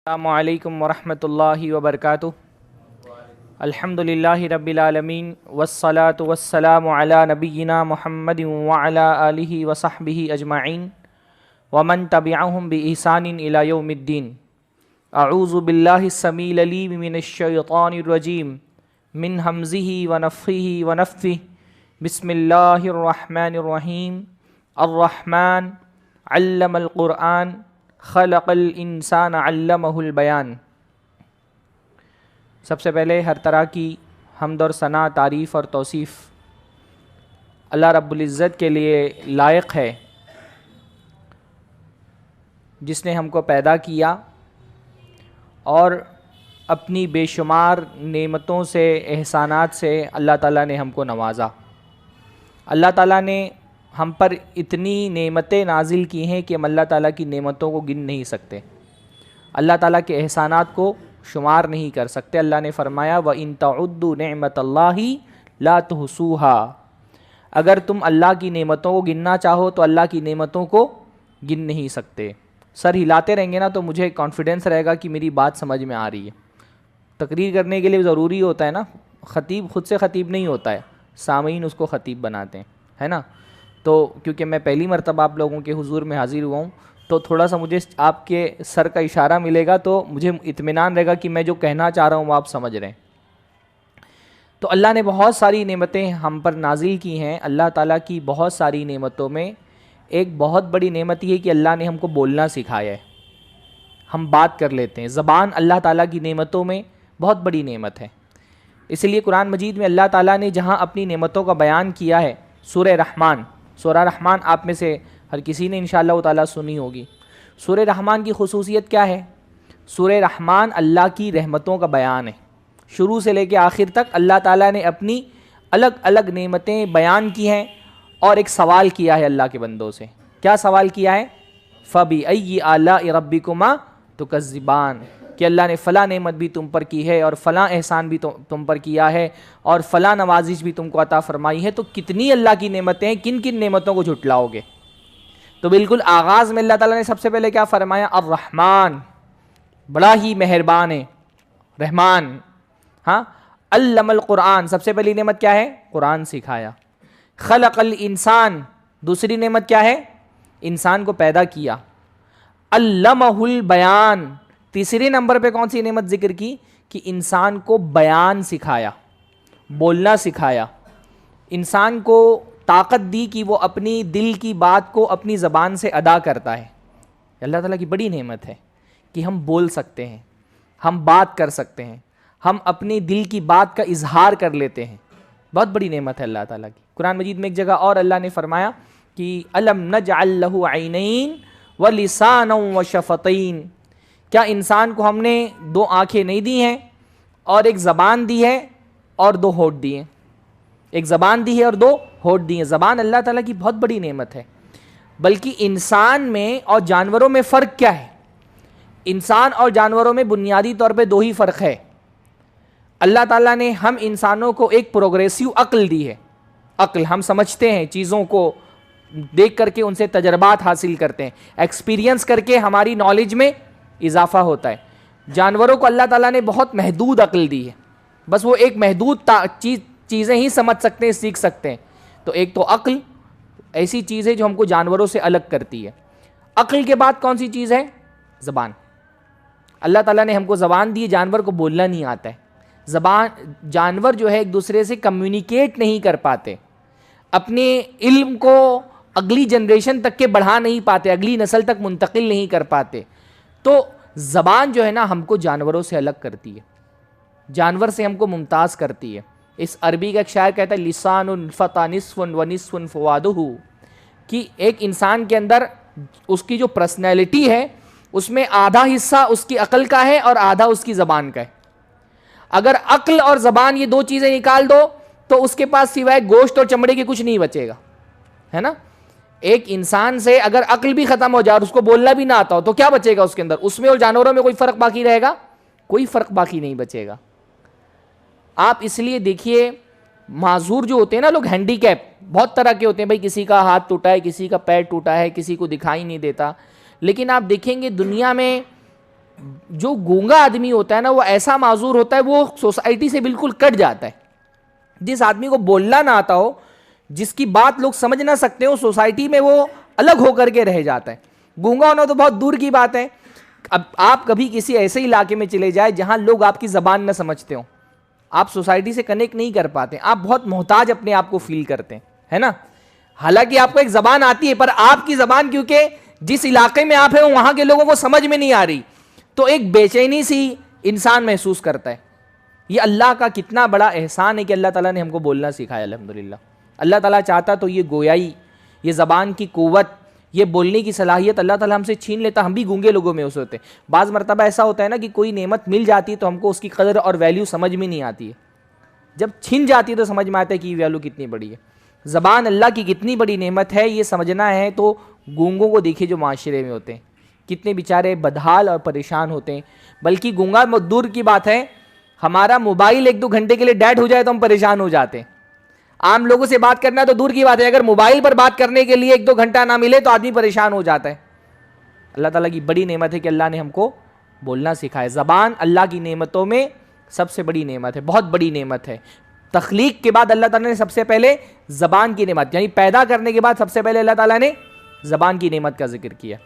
السلام علیکم ورحمۃ اللہ وبرکاتہ۔ الحمدللہ رب العالمین والصلاة والسلام علی نبینا محمد وعلی آلہ وصحبہ اجمعین ومن تبعہم بإحسان الی یوم الدین۔ اعوذ باللہ السمیع العلیم من الشیطان الرجیم من ہمزہ ونفخہ ونفثہ۔ بسم اللہ الرحمن الرحیم۔ الرحمن علم القرآن خلق الانسان علمہ البیان۔ سب سے پہلے ہر طرح کی حمد اور ثنا، تعریف اور توصیف اللہ رب العزت کے لیے لائق ہے، جس نے ہم کو پیدا کیا اور اپنی بے شمار نعمتوں سے، احسانات سے اللہ تعالیٰ نے ہم کو نوازا۔ اللہ تعالیٰ نے ہم پر اتنی نعمتیں نازل کی ہیں کہ ہم اللہ تعالیٰ کی نعمتوں کو گن نہیں سکتے، اللہ تعالیٰ کے احسانات کو شمار نہیں کر سکتے۔ اللہ نے فرمایا وَإِن تَعُدُّوا نِعْمَةَ اللَّهِ لَا تُحْصُوهَا، اگر تم اللہ کی نعمتوں کو گننا چاہو تو اللہ کی نعمتوں کو گن نہیں سکتے۔ سر ہلاتے رہیں گے نا تو مجھے کانفیڈنس رہے گا کہ میری بات سمجھ میں آ رہی ہے۔ تقریر کرنے کے لیے ضروری ہوتا ہے نا، خطیب خود سے خطیب نہیں ہوتا ہے، سامعین اس کو خطیب بناتے ہیں، ہے نا۔ تو کیونکہ میں پہلی مرتبہ آپ لوگوں کے حضور میں حاضر ہوا ہوں تو تھوڑا سا مجھے آپ کے سر کا اشارہ ملے گا تو مجھے اطمینان رہے گا کہ میں جو کہنا چاہ رہا ہوں وہ آپ سمجھ رہے ہیں۔ تو اللہ نے بہت ساری نعمتیں ہم پر نازل کی ہیں۔ اللہ تعالیٰ کی بہت ساری نعمتوں میں ایک بہت بڑی نعمت یہ ہے کہ اللہ نے ہم کو بولنا سکھایا ہے، ہم بات کر لیتے ہیں۔ زبان اللہ تعالیٰ کی نعمتوں میں بہت بڑی نعمت ہے۔ اس لیے قرآن مجید میں اللہ تعالیٰ نے جہاں اپنی نعمتوں کا بیان کیا ہے، سورہ رحمان، سورہ رحمان آپ میں سے ہر کسی نے انشاءاللہ تعالیٰ سنی ہوگی۔ سورہ رحمان کی خصوصیت کیا ہے؟ سورہ رحمان اللہ کی رحمتوں کا بیان ہے۔ شروع سے لے کے آخر تک اللہ تعالیٰ نے اپنی الگ الگ نعمتیں بیان کی ہیں اور ایک سوال کیا ہے اللہ کے بندوں سے۔ کیا سوال کیا ہے؟ فَبِأَيِّ آلَاءِ رَبِّكُمَا تُكَذِّبَانِ، کہ اللہ نے فلاں نعمت بھی تم پر کی ہے اور فلاں احسان بھی تم پر کیا ہے اور فلاں نوازش بھی تم کو عطا فرمائی ہے، تو کتنی اللہ کی نعمتیں ہیں، کن کن نعمتوں کو جھٹلاؤ گے؟ تو بالکل آغاز میں اللہ تعالیٰ نے سب سے پہلے کیا فرمایا؟ الرحمن، بڑا ہی مہربان ہے، رحمان۔ ہاں، علم القرآن، سب سے پہلی نعمت کیا ہے؟ قرآن سکھایا۔ خلق الانسان، دوسری نعمت کیا ہے؟ انسان کو پیدا کیا۔ علمہ البیان، تیسرے نمبر پہ کون سی نعمت ذکر کی؟ کہ انسان کو بیان سکھایا، بولنا سکھایا، انسان کو طاقت دی کہ وہ اپنی دل کی بات کو اپنی زبان سے ادا کرتا ہے۔ اللہ تعالیٰ کی بڑی نعمت ہے کہ ہم بول سکتے ہیں، ہم بات کر سکتے ہیں، ہم اپنی دل کی بات کا اظہار کر لیتے ہیں۔ بہت بڑی نعمت ہے اللہ تعالیٰ کی۔ قرآن مجید میں ایک جگہ اور اللہ نے فرمایا کہ الم نجعل لہ عینین ولسانا وشفتین، کیا انسان کو ہم نے دو آنکھیں نہیں دی ہیں اور ایک زبان دی ہے اور دو ہونٹ دی ہیں؟ ایک زبان دی ہے اور دو ہونٹ دی ہیں۔ زبان اللہ تعالیٰ کی بہت بڑی نعمت ہے۔ بلکہ انسان میں اور جانوروں میں فرق کیا ہے؟ انسان اور جانوروں میں بنیادی طور پہ دو ہی فرق ہے۔ اللہ تعالیٰ نے ہم انسانوں کو ایک پروگریسیو عقل دی ہے۔ عقل، ہم سمجھتے ہیں چیزوں کو، دیکھ کر کے ان سے تجربات حاصل کرتے ہیں، ایکسپیرینس کر کے ہماری نالج میں اضافہ ہوتا ہے۔ جانوروں کو اللہ تعالیٰ نے بہت محدود عقل دی ہے، بس وہ ایک محدود چیزیں ہی سمجھ سکتے ہیں، سیکھ سکتے ہیں۔ تو ایک تو عقل ایسی چیز ہے جو ہم کو جانوروں سے الگ کرتی ہے۔ عقل کے بعد کون سی چیز ہے؟ زبان۔ اللہ تعالیٰ نے ہم کو زبان دی، جانور کو بولنا نہیں آتا ہے۔ جانور جو ہے ایک دوسرے سے کمیونیکیٹ نہیں کر پاتے، اپنے علم کو اگلی جنریشن تک کے بڑھا نہیں پاتے، اگلی نسل تک منتقل نہیں کر پاتے۔ تو زبان جو ہے نا ہم کو جانوروں سے الگ کرتی ہے، جانور سے ہم کو ممتاز کرتی ہے۔ اس عربی کا ایک شاعر کہتا ہے لسان الفتى نصف ونصف فؤادہ، کہ ایک انسان کے اندر اس کی جو پرسنالٹی ہے اس میں آدھا حصہ اس کی عقل کا ہے اور آدھا اس کی زبان کا ہے۔ اگر عقل اور زبان یہ دو چیزیں نکال دو تو اس کے پاس سوائے گوشت اور چمڑے کے کچھ نہیں بچے گا، ہے نا۔ ایک انسان سے اگر عقل بھی ختم ہو جائے اور اس کو بولنا بھی نہ آتا ہو تو کیا بچے گا اس کے اندر؟ اس میں اور جانوروں میں کوئی فرق باقی رہے گا؟ کوئی فرق باقی نہیں بچے گا۔ آپ اس لیے دیکھیے معذور جو ہوتے ہیں نا لوگ، ہینڈی کیپ بہت طرح کے ہوتے ہیں، بھائی کسی کا ہاتھ ٹوٹا ہے، کسی کا پیر ٹوٹا ہے، کسی کو دکھائی نہیں دیتا، لیکن آپ دیکھیں گے دنیا میں جو گونگا آدمی ہوتا ہے نا وہ ایسا معذور ہوتا ہے, وہ سوسائٹی سے بالکل کٹ جاتا ہے. جس آدمی کو بولنا نہ آتا ہو, جس کی بات لوگ سمجھ نہ سکتے ہو, سوسائٹی میں وہ الگ ہو کر کے رہ جاتا ہے. گونگا ہونا تو بہت دور کی بات ہے. اب آپ کبھی کسی ایسے علاقے میں چلے جائیں جہاں لوگ آپ کی زبان نہ سمجھتے ہوں, آپ سوسائٹی سے کنیکٹ نہیں کر پاتے, آپ بہت محتاج اپنے آپ کو فیل کرتے ہیں, ہے نا. حالانکہ آپ کو ایک زبان آتی ہے, پر آپ کی زبان کیونکہ جس علاقے میں آپ ہیں وہاں کے لوگوں کو سمجھ میں نہیں آ رہی, تو ایک بے چینی سی انسان محسوس کرتا ہے. یہ اللہ کا کتنا بڑا احسان ہے کہ اللہ تعالیٰ نے ہم کو بولنا سکھایا. الحمدللہ. اللہ تعالیٰ چاہتا تو یہ گویائی, یہ زبان کی قوت, یہ بولنے کی صلاحیت اللہ تعالیٰ ہم سے چھین لیتا, ہم بھی گونگے لوگوں میں سے ہوتے. بعض مرتبہ ایسا ہوتا ہے نا کہ کوئی نعمت مل جاتی ہے تو ہم کو اس کی قدر اور ویلیو سمجھ میں نہیں آتی ہے, جب چھن جاتی ہے تو سمجھ میں آتا ہے کہ یہ ویلیو کتنی بڑی ہے. زبان اللہ کی کتنی بڑی نعمت ہے یہ سمجھنا ہے تو گونگوں کو دیکھیے جو معاشرے میں ہوتے ہیں, کتنے بیچارے بدحال اور پریشان ہوتے ہیں. بلکہ گونگا دور کی بات ہے, ہمارا موبائل 1-2 گھنٹے کے لیے ڈیڈ ہو جائے تو ہم پریشان ہو جاتے ہیں. عام لوگوں سے بات کرنا تو دور کی بات ہے, اگر موبائل پر بات کرنے کے لیے 1-2 گھنٹہ نہ ملے تو آدمی پریشان ہو جاتا ہے. اللہ تعالیٰ کی بڑی نعمت ہے کہ اللہ نے ہم کو بولنا سکھایا. زبان اللہ کی نعمتوں میں سب سے بڑی نعمت ہے, بہت بڑی نعمت ہے. تخلیق کے بعد اللہ تعالیٰ نے سب سے پہلے زبان کی نعمت, یعنی پیدا کرنے کے بعد سب سے پہلے اللہ تعالیٰ نے زبان کی نعمت کا ذکر کیا.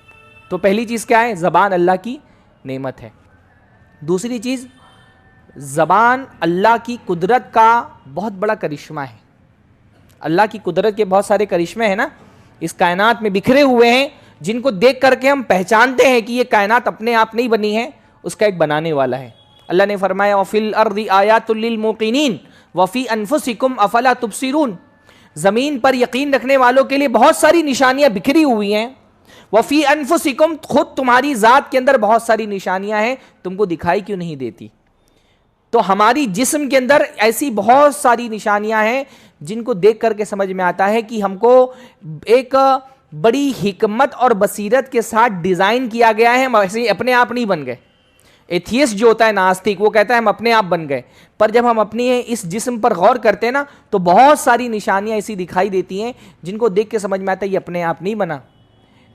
تو پہلی چیز کیا ہے؟ زبان اللہ کی نعمت ہے. دوسری چیز, زبان اللہ کی قدرت کا بہت بڑا کرشمہ ہے. اللہ کی قدرت کے بہت سارے کرشمے ہیں نا اس کائنات میں بکھرے ہوئے ہیں, جن کو دیکھ کر کے ہم پہچانتے ہیں کہ یہ کائنات اپنے آپ نہیں بنی ہے, اس کا ایک بنانے والا ہے. اللہ نے فرمایا وَفِي الْأَرْضِ آيَاتٌ لِّلْمُوقِنِينَ وَفِي أَنفُسِكُمْ أَفَلَا تُبْصِرُونَ. زمین پر یقین رکھنے والوں کے لیے بہت ساری نشانیاں بکھری ہوئی ہیں. وَفِي أَنفُسِكُمْ, خود تمہاری ذات کے اندر بہت ساری نشانیاں ہیں, تم کو دکھائی کیوں نہیں دیتی؟ تو ہماری جسم کے اندر ایسی بہت ساری نشانیاں ہیں جن کو دیکھ کر کے سمجھ میں آتا ہے کہ ہم کو ایک بڑی حکمت اور بصیرت کے ساتھ ڈیزائن کیا گیا ہے. ہم ایسے اپنے آپ نہیں بن گئے. ایتھیسٹ جو ہوتا ہے, ناستک, وہ کہتا ہے ہم اپنے آپ بن گئے. پر جب ہم اپنی اس جسم پر غور کرتے ہیں نا تو بہت ساری نشانیاں ایسی دکھائی دیتی ہیں جن کو دیکھ کے سمجھ میں آتا ہے یہ اپنے آپ نہیں بنا.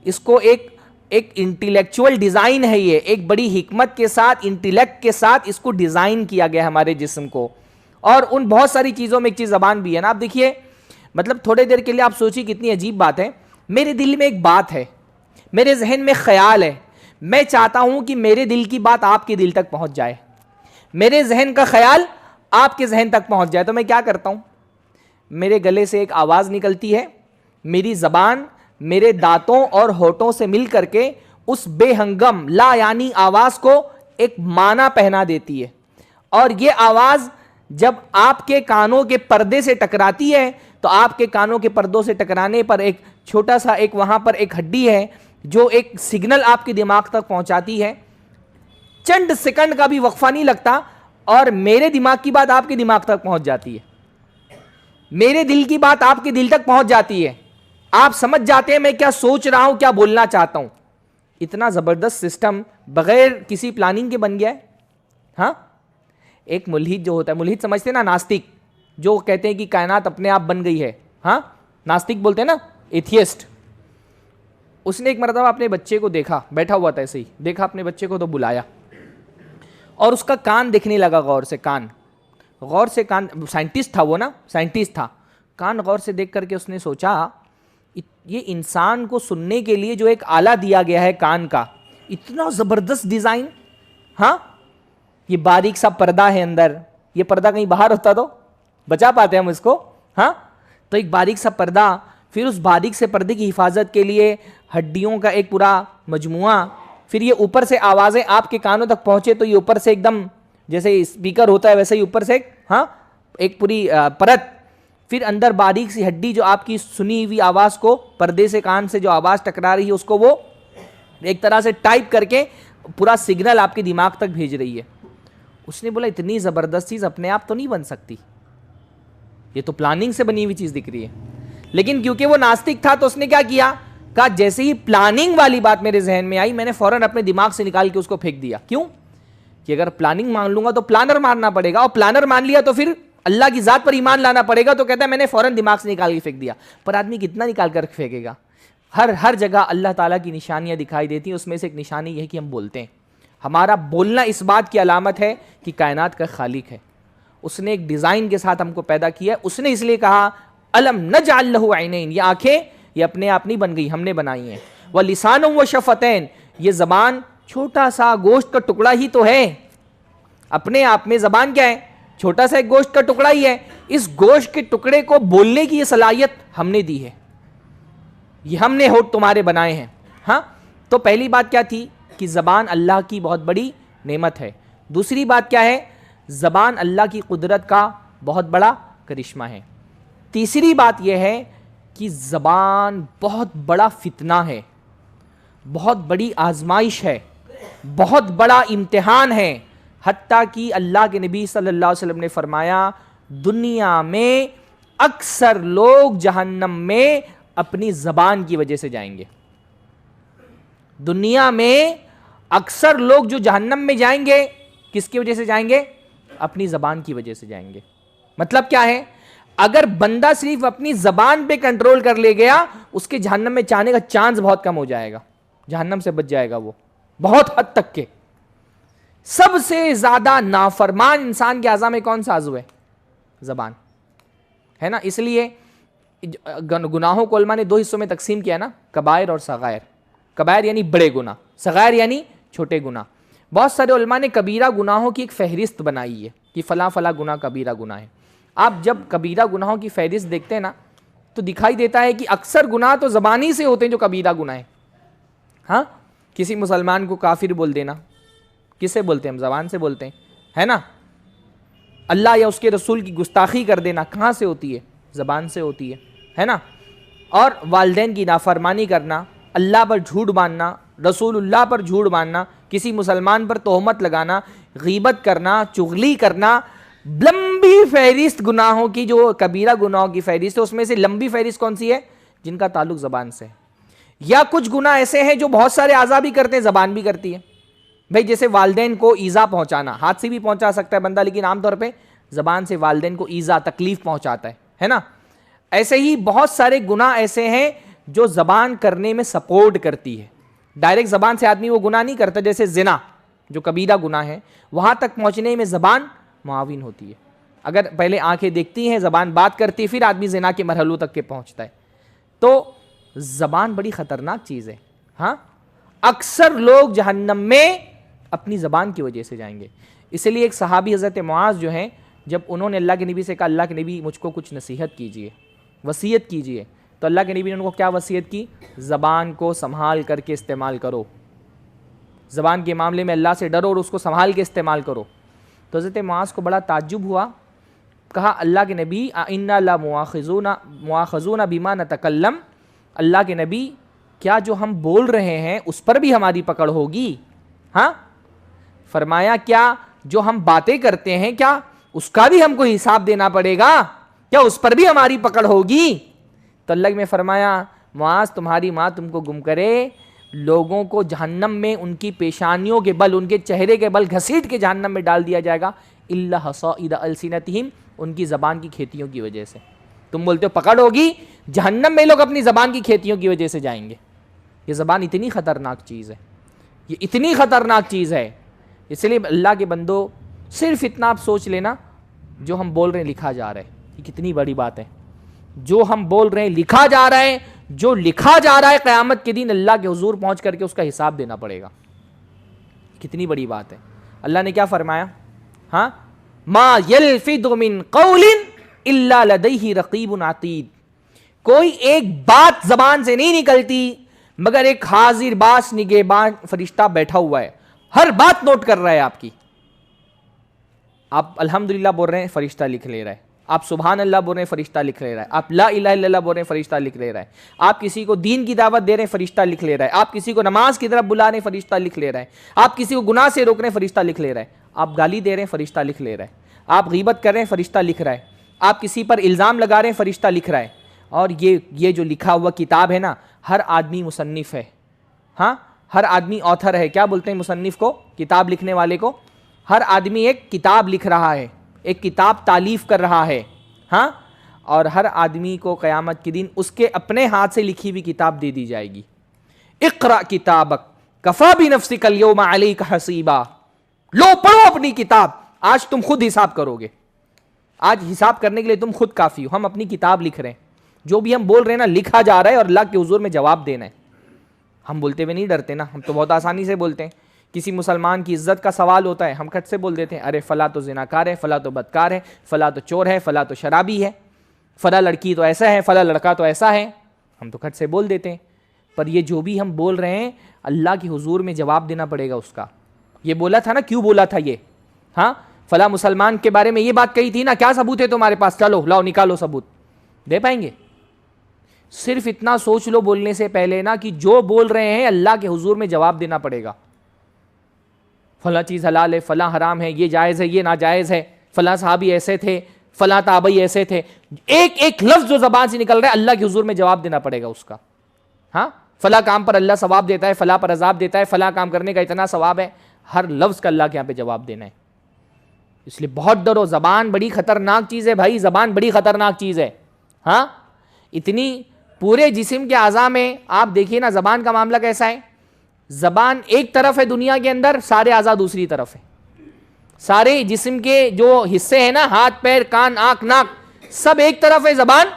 اس کو ایک انٹیلیکچوئل ڈیزائن ہے, یہ ایک بڑی حکمت کے ساتھ, انٹیلیکٹ کے ساتھ اس کو ڈیزائن کیا گیا ہمارے جسم کو. اور ان بہت ساری چیزوں میں ایک چیز زبان بھی ہے نا. آپ دیکھیے, مطلب تھوڑے دیر کے لیے آپ سوچیے کتنی عجیب بات ہے. میرے دل میں ایک بات ہے, میرے ذہن میں خیال ہے, میں چاہتا ہوں کہ میرے دل کی بات آپ کے دل تک پہنچ جائے, میرے ذہن کا خیال آپ کے ذہن تک پہنچ جائے. تو میں کیا کرتا ہوں, میرے گلے سے ایک آواز نکلتی ہے, میری زبان میرے دانتوں اور ہونٹوں سے مل کر کے اس بے ہنگم لا یعنی آواز کو ایک معنی پہنا دیتی ہے. اور یہ آواز جب آپ کے کانوں کے پردے سے ٹکراتی ہے تو آپ کے کانوں کے پردوں سے ٹکرانے پر ایک چھوٹا سا ایک وہاں پر ایک ہڈی ہے جو ایک سگنل آپ کے دماغ تک پہنچاتی ہے. چند سیکنڈ کا بھی وقفہ نہیں لگتا اور میرے دماغ کی بات آپ کے دماغ تک پہنچ جاتی ہے, میرے دل کی بات آپ کے دل تک پہنچ جاتی ہے. آپ سمجھ جاتے ہیں میں کیا سوچ رہا ہوں, کیا بولنا چاہتا ہوں. اتنا زبردست سسٹم بغیر کسی پلاننگ کے بن گیا ہے. ہاں, ایک ملحد جو ہوتا ہے, ملحد سمجھتے ہیں نا, ناستک, جو کہتے ہیں کہ کائنات اپنے آپ بن گئی ہے. ہاں, ناستک بولتے ہیں نا, ایتھیسٹ. اس نے ایک مرتبہ اپنے بچے کو دیکھا, بیٹھا ہوا تھا ایسے ہی, دیکھا اپنے بچے کو تو بلایا اور اس کا کان دیکھنے لگا غور سے. غور سے کان, سائنٹسٹ تھا وہ نا, سائنٹسٹ تھا. کان غور سے دیکھ کر کے اس نے سوچا یہ انسان کو سننے کے لیے جو ایک آلہ دیا گیا ہے کان کا, اتنا زبردست ڈیزائن. ہاں, یہ باریک سا پردہ ہے اندر, یہ پردہ کہیں باہر ہوتا تو بچا پاتے ہم اس کو. ہاں, تو ایک باریک سا پردہ, پھر اس باریک سے پردے کی حفاظت کے لیے ہڈیوں کا ایک پورا مجموعہ, پھر یہ اوپر سے آوازیں آپ کے کانوں تک پہنچے تو یہ اوپر سے ایک دم جیسے اسپیکر ہوتا ہے ویسے ہی اوپر سے ایک پوری پرت, پھر اندر باریک سی ہڈی جو آپ کی سنی ہوئی آواز کو, پردے سے کان سے جو آواز ٹکرا رہی ہے اس کو وہ ایک طرح سے ٹائپ کر کے پورا سگنل آپ کے دماغ تک بھیج رہی ہے. اس نے بولا اتنی زبردست چیز اپنے آپ تو نہیں بن سکتی, یہ تو پلاننگ سے بنی ہوئی چیز دکھ رہی ہے. لیکن کیونکہ وہ ناستک تھا تو اس نے کیا کیا, کہا جیسے ہی پلاننگ والی بات میرے ذہن میں آئی میں نے فوراً اپنے دماغ سے نکال کے اس کو پھینک دیا. کیوں کہ اگر پلاننگ مان لوں گا تو پلانر ماننا پڑے گا, اور پلانر مان لیا تو پھر اللہ کی ذات پر ایمان لانا پڑے گا. تو کہتا ہے میں نے فوراً دماغ سے نکال کے پھینک دیا. پر آدمی کتنا نکال کر پھینکے گا؟ ہر جگہ اللہ تعالیٰ کی نشانیاں دکھائی دیتی ہیں. اس میں سے ایک نشانی یہ ہے کہ ہم بولتے ہیں. ہمارا بولنا اس بات کی علامت ہے کہ کائنات کا خالق ہے، اس نے ایک ڈیزائن کے ساتھ ہم کو پیدا کیا ہے. اس نے اس لیے کہا الم نجعل لہ عینین، یہ آنکھیں یہ اپنے آپ نہیں بن گئی، ہم نے بنائی ہیں. وَلِسَانًا وَشَفَتَيْن، یہ زبان چھوٹا سا گوشت کا ٹکڑا ہی تو ہے. اپنے آپ میں زبان کیا ہے؟ چھوٹا سا ایک گوشت کا ٹکڑا ہی ہے. اس گوشت کے ٹکڑے کو بولنے کی یہ صلاحیت ہم نے دی ہے، یہ ہم نے ہونٹ تمہارے بنائے ہیں. ہاں، تو پہلی بات کیا تھی کہ زبان اللہ کی بہت بڑی نعمت ہے. دوسری بات کیا ہے؟ زبان اللہ کی قدرت کا بہت بڑا کرشمہ ہے. تیسری بات یہ ہے کہ زبان بہت بڑا فتنہ ہے، بہت بڑی آزمائش ہے، بہت بڑا امتحان ہے. حتیٰ کہ اللہ کے نبی صلی اللہ علیہ وسلم نے فرمایا دنیا میں اکثر لوگ جہنم میں اپنی زبان کی وجہ سے جائیں گے. دنیا میں اکثر لوگ جو جہنم میں جائیں گے کس کی وجہ سے جائیں گے؟ اپنی زبان کی وجہ سے جائیں گے. مطلب کیا ہے؟ اگر بندہ صرف اپنی زبان پہ کنٹرول کر لے گیا اس کے جہنم میں جانے کا چانس بہت کم ہو جائے گا، جہنم سے بچ جائے گا وہ بہت حد تک کے. سب سے زیادہ نافرمان انسان کے اعضاء میں کون سا عضو ہے؟ زبان ہے نا. اس لیے گناہوں کو علماء نے دو حصوں میں تقسیم کیا نا، کبائر اور صغائر. کبائر یعنی بڑے گناہ، صغائر یعنی چھوٹے گناہ. بہت سارے علماء نے کبیرہ گناہوں کی ایک فہرست بنائی ہے کہ فلاں فلاں گناہ کبیرہ گناہ ہے. آپ جب کبیرہ گناہوں کی فہرست دیکھتے ہیں نا تو دکھائی دیتا ہے کہ اکثر گناہ تو زبانی سے ہوتے ہیں جو کبیرہ گناہ ہیں. ہاں، کسی مسلمان کو کافر بول دینا کس سے بولتے ہیں؟ ہم زبان سے بولتے ہیں، ہے نا. اللہ یا اس کے رسول کی گستاخی کر دینا کہاں سے ہوتی ہے؟ زبان سے ہوتی ہے نا. اور والدین کی نافرمانی کرنا، اللہ پر جھوٹ باندھنا، رسول اللہ پر جھوٹ باندھنا، کسی مسلمان پر تہمت لگانا، غیبت کرنا، چغلی کرنا، لمبی فہرست گناہوں کی جو کبیرہ گناہوں کی فہرست ہے اس میں سے لمبی فہرست کون سی ہے؟ جن کا تعلق زبان سے. یا کچھ گناہ ایسے ہیں جو بہت سارے اعضاء بھی کرتے ہیں، زبان بھی کرتی ہے. بھئی جیسے والدین کو ایذا پہنچانا، ہاتھ سے بھی پہنچا سکتا ہے بندہ لیکن عام طور پہ زبان سے والدین کو ایذا تکلیف پہنچاتا ہے نا. ایسے ہی بہت سارے گناہ ایسے ہیں جو زبان کرنے میں سپورٹ کرتی ہے. ڈائریکٹ زبان سے آدمی وہ گناہ نہیں کرتا، جیسے زنا جو کبیرہ گناہ ہے وہاں تک پہنچنے میں زبان معاون ہوتی ہے. اگر پہلے آنکھیں دیکھتی ہیں، زبان بات کرتی ہے، پھر آدمی زنا کے مرحلوں تک کے پہنچتا ہے. تو زبان بڑی خطرناک چیز ہے. ہاں، اکثر لوگ جہنم میں اپنی زبان کی وجہ سے جائیں گے. اس لیے ایک صحابی حضرت معاذ جو ہیں، جب انہوں نے اللہ کے نبی سے کہا اللہ کے نبی مجھ کو کچھ نصیحت کیجئے، وصیت کیجئے، تو اللہ کے نبی نے ان کو کیا وصیت کی؟ زبان کو سنبھال کر کے استعمال کرو، زبان کے معاملے میں اللہ سے ڈرو اور اس کو سنبھال کے استعمال کرو. تو حضرت معاذ کو بڑا تعجب ہوا، کہا اللہ کے نبی اِنَّا لَمُؤَاخَذُونَ بِمَا نَتَكَلَّمُ، اللہ کے نبی کیا جو ہم بول رہے ہیں اس پر بھی ہماری پکڑ ہوگی؟ ہاں، فرمایا کیا جو ہم باتیں کرتے ہیں کیا اس کا بھی ہم کو حساب دینا پڑے گا؟ کیا اس پر بھی ہماری پکڑ ہوگی؟ تو اللہ نے فرمایا معاذ تمہاری ماں تم کو گم کرے، لوگوں کو جہنم میں ان کی پیشانیوں کے بل، ان کے چہرے کے بل گھسیٹ کے جہنم میں ڈال دیا جائے گا، الا حصائد السنتہم، ان کی زبان کی کھیتیوں کی وجہ سے. تم بولتے ہو پکڑ ہوگی، جہنم میں لوگ اپنی زبان کی کھیتیوں کی وجہ سے جائیں گے. یہ زبان اتنی خطرناک چیز ہے، یہ اتنی خطرناک چیز ہے. اس لیے اللہ کے بندو صرف اتنا آپ سوچ لینا جو ہم بول رہے ہیں لکھا جا رہا ہے، یہ کتنی بڑی بات ہے. جو ہم بول رہے ہیں لکھا جا رہا ہے، جو لکھا جا رہا ہے قیامت کے دن اللہ کے حضور پہنچ کر کے اس کا حساب دینا پڑے گا. کتنی بڑی بات ہے. اللہ نے کیا فرمایا؟ ہاں، ما یلفظ من قول الا لدیہ رقیب عتید، کوئی ایک بات زبان سے نہیں نکلتی مگر ایک حاضر باش نگہبان فرشتہ بیٹھا ہوا ہے، ہر بات نوٹ کر رہا ہے آپ کی. آپ الحمدللہ بول رہے ہیں فرشتہ لکھ لے رہا ہے، آپ سبحان اللہ بول رہے ہیں فرشتہ لکھ لے رہا ہے، آپ لا الہ الا اللہ بول رہے ہیں فرشتہ لکھ لے رہا ہے، آپ کسی کو دین کی دعوت دے رہے ہیں فرشتہ لکھ لے رہا ہے، آپ کسی کو نماز کی طرف بلا رہے ہیں فرشتہ لکھ لے رہا ہے، آپ کسی کو گناہ سے روک رہے ہیں فرشتہ لکھ لے رہا ہے، آپ گالی دے رہے ہیں فرشتہ لکھ لے رہا ہے، آپ غیبت کر رہے ہیں فرشتہ لکھ رہا ہے، آپ کسی پر الزام لگا رہے ہیں فرشتہ لکھ رہا ہے. اور یہ جو لکھا ہوا کتاب ہے نا، ہر آدمی مصنف ہے. ہاں، ہر آدمی آتھر ہے. کیا بولتے ہیں مصنف کو؟ کتاب لکھنے والے کو. ہر آدمی ایک کتاب لکھ رہا ہے، ایک کتاب تالیف کر رہا ہے. ہاں، اور ہر آدمی کو قیامت کے دن اس کے اپنے ہاتھ سے لکھی ہوئی کتاب دے دی جائے گی. اقرأ کتابک کفا بنفسک الیوم علیک حسیبا، لو پڑھو اپنی کتاب، آج تم خود حساب کرو گے، آج حساب کرنے کے لیے تم خود کافی ہو. ہم اپنی کتاب لکھ رہے ہیں، جو بھی ہم بول رہے ہیں نا لکھا جا رہا ہے اور اللہ کے حضور میں جواب دینا ہے. ہم بولتے ہوئے نہیں ڈرتے نا، ہم تو بہت آسانی سے بولتے ہیں. کسی مسلمان کی عزت کا سوال ہوتا ہے، ہم کٹ سے بول دیتے ہیں ارے فلاں تو زناکار ہے، فلاں تو بدکار ہے، فلاں تو چور ہے، فلاں تو شرابی ہے، فلاں لڑکی تو ایسا ہے، فلاں لڑکا تو ایسا ہے. ہم تو کٹ سے بول دیتے ہیں. پر یہ جو بھی ہم بول رہے ہیں اللہ کی حضور میں جواب دینا پڑے گا اس کا. یہ بولا تھا نا، کیوں بولا تھا یہ؟ ہاں فلاں مسلمان کے بارے میں یہ بات کہی تھی نا، کیا ثبوت ہے تمہارے پاس؟ چلو لاؤ نکالو ثبوت. دے پائیں گے؟ صرف اتنا سوچ لو بولنے سے پہلے نا کہ جو بول رہے ہیں اللہ کے حضور میں جواب دینا پڑے گا. فلاں چیز حلال ہے، فلاں حرام ہے، یہ جائز ہے، یہ ناجائز ہے، فلاں صحابی ایسے تھے، فلاں تابعی ایسے تھے. ایک ایک لفظ جو زبان سے نکل رہا ہے اللہ کے حضور میں جواب دینا پڑے گا اس کا. ہاں فلاں کام پر اللہ ثواب دیتا ہے، فلاں پر عذاب دیتا ہے، فلاں کام کرنے کا اتنا ثواب ہے. ہر لفظ کا اللہ کے یہاں پہ جواب دینا ہے. اس لیے بہت ڈرو. زبان بڑی خطرناک چیز ہے بھائی، زبان بڑی خطرناک چیز ہے. ہاں اتنی پورے جسم کے اعضاء میں آپ دیکھیے نا زبان کا معاملہ کیسا ہے. زبان ایک طرف ہے دنیا کے اندر، سارے اعضاء دوسری طرف ہے. سارے جسم کے جو حصے ہیں نا، ہاتھ پیر کان آنکھ ناک، سب ایک طرف ہے، زبان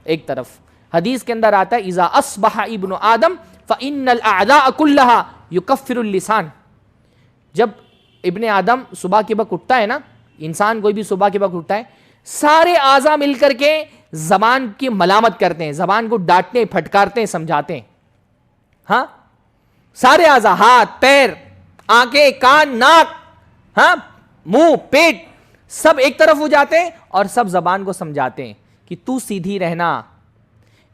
ایک طرف. حدیث کے اندر آتا ہے اذا اصبح ابن آدم فإن الاعداء كلها يكفر اللسان. جب ابن آدم صبح کے وقت اٹھتا ہے نا، انسان کوئی بھی صبح کے وقت اٹھتا ہے، سارے اعضاء مل کر کے زبان کی ملامت کرتے ہیں، زبان کو ڈانٹتے ہیں، پھٹکارتے ہیں، سمجھاتے ہیں. ہاں سارے اعضاء، ہاتھ پیر آنکھیں کان ناک، ہاں منہ پیٹ، سب ایک طرف ہو جاتے ہیں اور سب زبان کو سمجھاتے ہیں کہ تو سیدھی رہنا.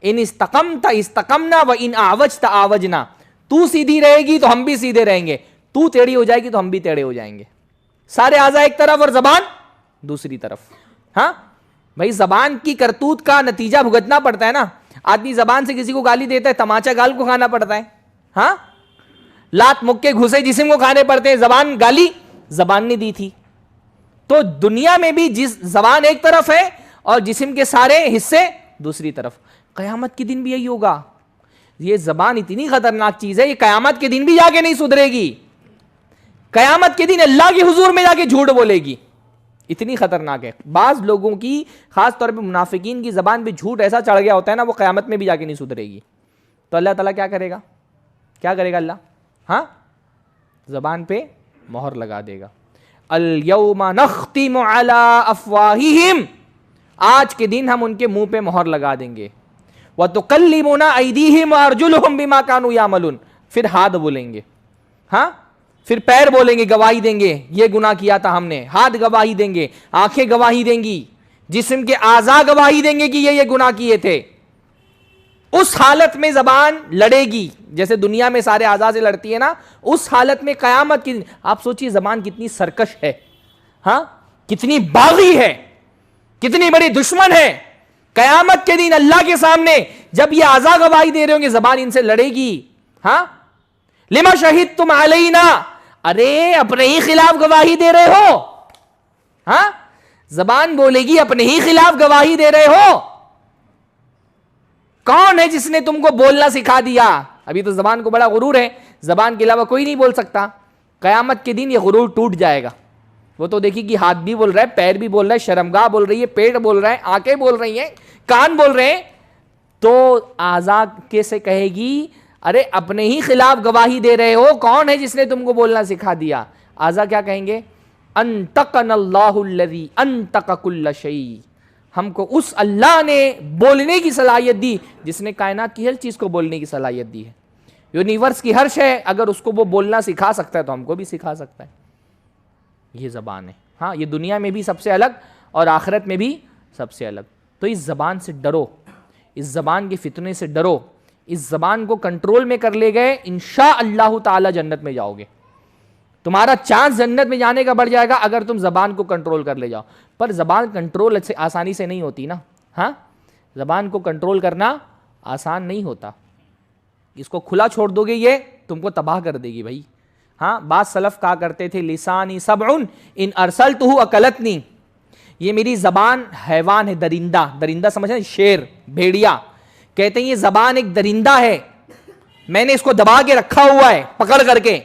ان استقمت استقمنا وان اعوجت اعوجنا. تو سیدھی رہے گی تو ہم بھی سیدھے رہیں گے، تو ٹیڑھی ہو جائے گی تو ہم بھی ٹیڑھے ہو جائیں گے. سارے اعضاء ایک طرف اور زبان دوسری طرف. ہاں بھائی زبان کی کرتوت کا نتیجہ بھگتنا پڑتا ہے نا. آدمی زبان سے کسی کو گالی دیتا ہے، تماچا گال کو کھانا پڑتا ہے. ہاں لات مکے گھسے جسم کو کھانے پڑتے ہیں. زبان گالی زبان نے دی تھی. تو دنیا میں بھی جس زبان ایک طرف ہے اور جسم کے سارے حصے دوسری طرف. قیامت کے دن بھی یہی ہوگا. یہ زبان اتنی خطرناک چیز ہے، یہ قیامت کے دن بھی جا کے نہیں سدھرے گی. قیامت کے دن اللہ کے حضور میں جا کے جھوٹ بولے گی. اتنی خطرناک ہے. بعض لوگوں کی، خاص طور پہ منافقین کی زبان پہ جھوٹ ایسا چڑھ گیا ہوتا ہے نا، وہ قیامت میں بھی جا کے نہیں سدھرے گی. تو اللہ تعالیٰ کیا کرے گا؟ کیا کرے گا اللہ؟ ہاں زبان پہ مہر لگا دے گا. الیوم نختم علی افواہہم، آج کے دن ہم ان کے منہ پہ مہر لگا دیں گے. وتکلمنا ایدیہم وارجلہم بما کانوا یعملون. پھر ہاتھ بولیں گے، ہاں پھر پیر بولیں گے، گواہی دیں گے یہ گناہ کیا تھا ہم نے. ہاتھ گواہی دیں گے، آنکھیں گواہی دیں گی، جسم کے اعضاء گواہی دیں گے کہ یہ گناہ کیے تھے. اس حالت میں زبان لڑے گی جیسے دنیا میں سارے اعضاء سے لڑتی ہے نا. اس حالت میں قیامت کی، آپ سوچئے زبان کتنی سرکش ہے، ہاں کتنی باغی ہے، کتنی بڑی دشمن ہے. قیامت کے دن اللہ کے سامنے جب یہ اعضاء گواہی دے رہے ہوں گے، زبان ان سے لڑے گی. ہاں لما شہدتم علینا، ارے اپنے ہی خلاف گواہی دے رہے ہو. ہاں زبان بولے گی اپنے ہی خلاف گواہی دے رہے ہو. کون ہے جس نے تم کو بولنا سکھا دیا؟ ابھی تو زبان کو بڑا غرور ہے، زبان کے علاوہ کوئی نہیں بول سکتا. قیامت کے دن یہ غرور ٹوٹ جائے گا. وہ تو دیکھیے کہ ہاتھ بھی بول رہا ہے، پیر بھی بول رہا ہے، شرمگاہ بول رہی ہے، پیٹ بول رہا ہے، آنکھیں بول رہی ہیں، کان بول رہے ہیں. تو اعضاء کے سے کہے گی ارے اپنے ہی خلاف گواہی دے رہے ہو، کون ہے جس نے تم کو بولنا سکھا دیا؟ اعضاء کیا کہیں گے؟ انطقنا اللہ الذی انطق کل شیء. ہم کو اس اللہ نے بولنے کی صلاحیت دی جس نے کائنات کی ہر چیز کو بولنے کی صلاحیت دی ہے. یونیورس کی ہر شے اگر اس کو وہ بولنا سکھا سکتا ہے تو ہم کو بھی سکھا سکتا ہے. یہ زبان ہے. ہاں یہ دنیا میں بھی سب سے الگ اور آخرت میں بھی سب سے الگ. تو اس زبان سے ڈرو، اس زبان کے فتنے سے ڈرو. اس زبان کو کنٹرول میں کر لے گئے انشاءاللہ تعالی جنت میں جاؤ گے. تمہارا چانس جنت میں جانے کا بڑھ جائے گا اگر تم زبان کو کنٹرول کر لے جاؤ. پر زبان کنٹرول آسانی سے نہیں ہوتی نا. ہاں زبان کو کنٹرول کرنا آسان نہیں ہوتا. اس کو کھلا چھوڑ دو گے یہ تم کو تباہ کر دے گی بھائی. ہاں بعض سلف کہا کرتے تھے لسانی سبع ان ارسلتہ اکلتنی. یہ میری زبان حیوان ہے، درندہ. درندہ سمجھیں شیر، بھیڑیا. کہتے ہیں یہ زبان ایک درندہ ہے، میں نے اس کو دبا کے رکھا ہوا ہے پکڑ کر کے،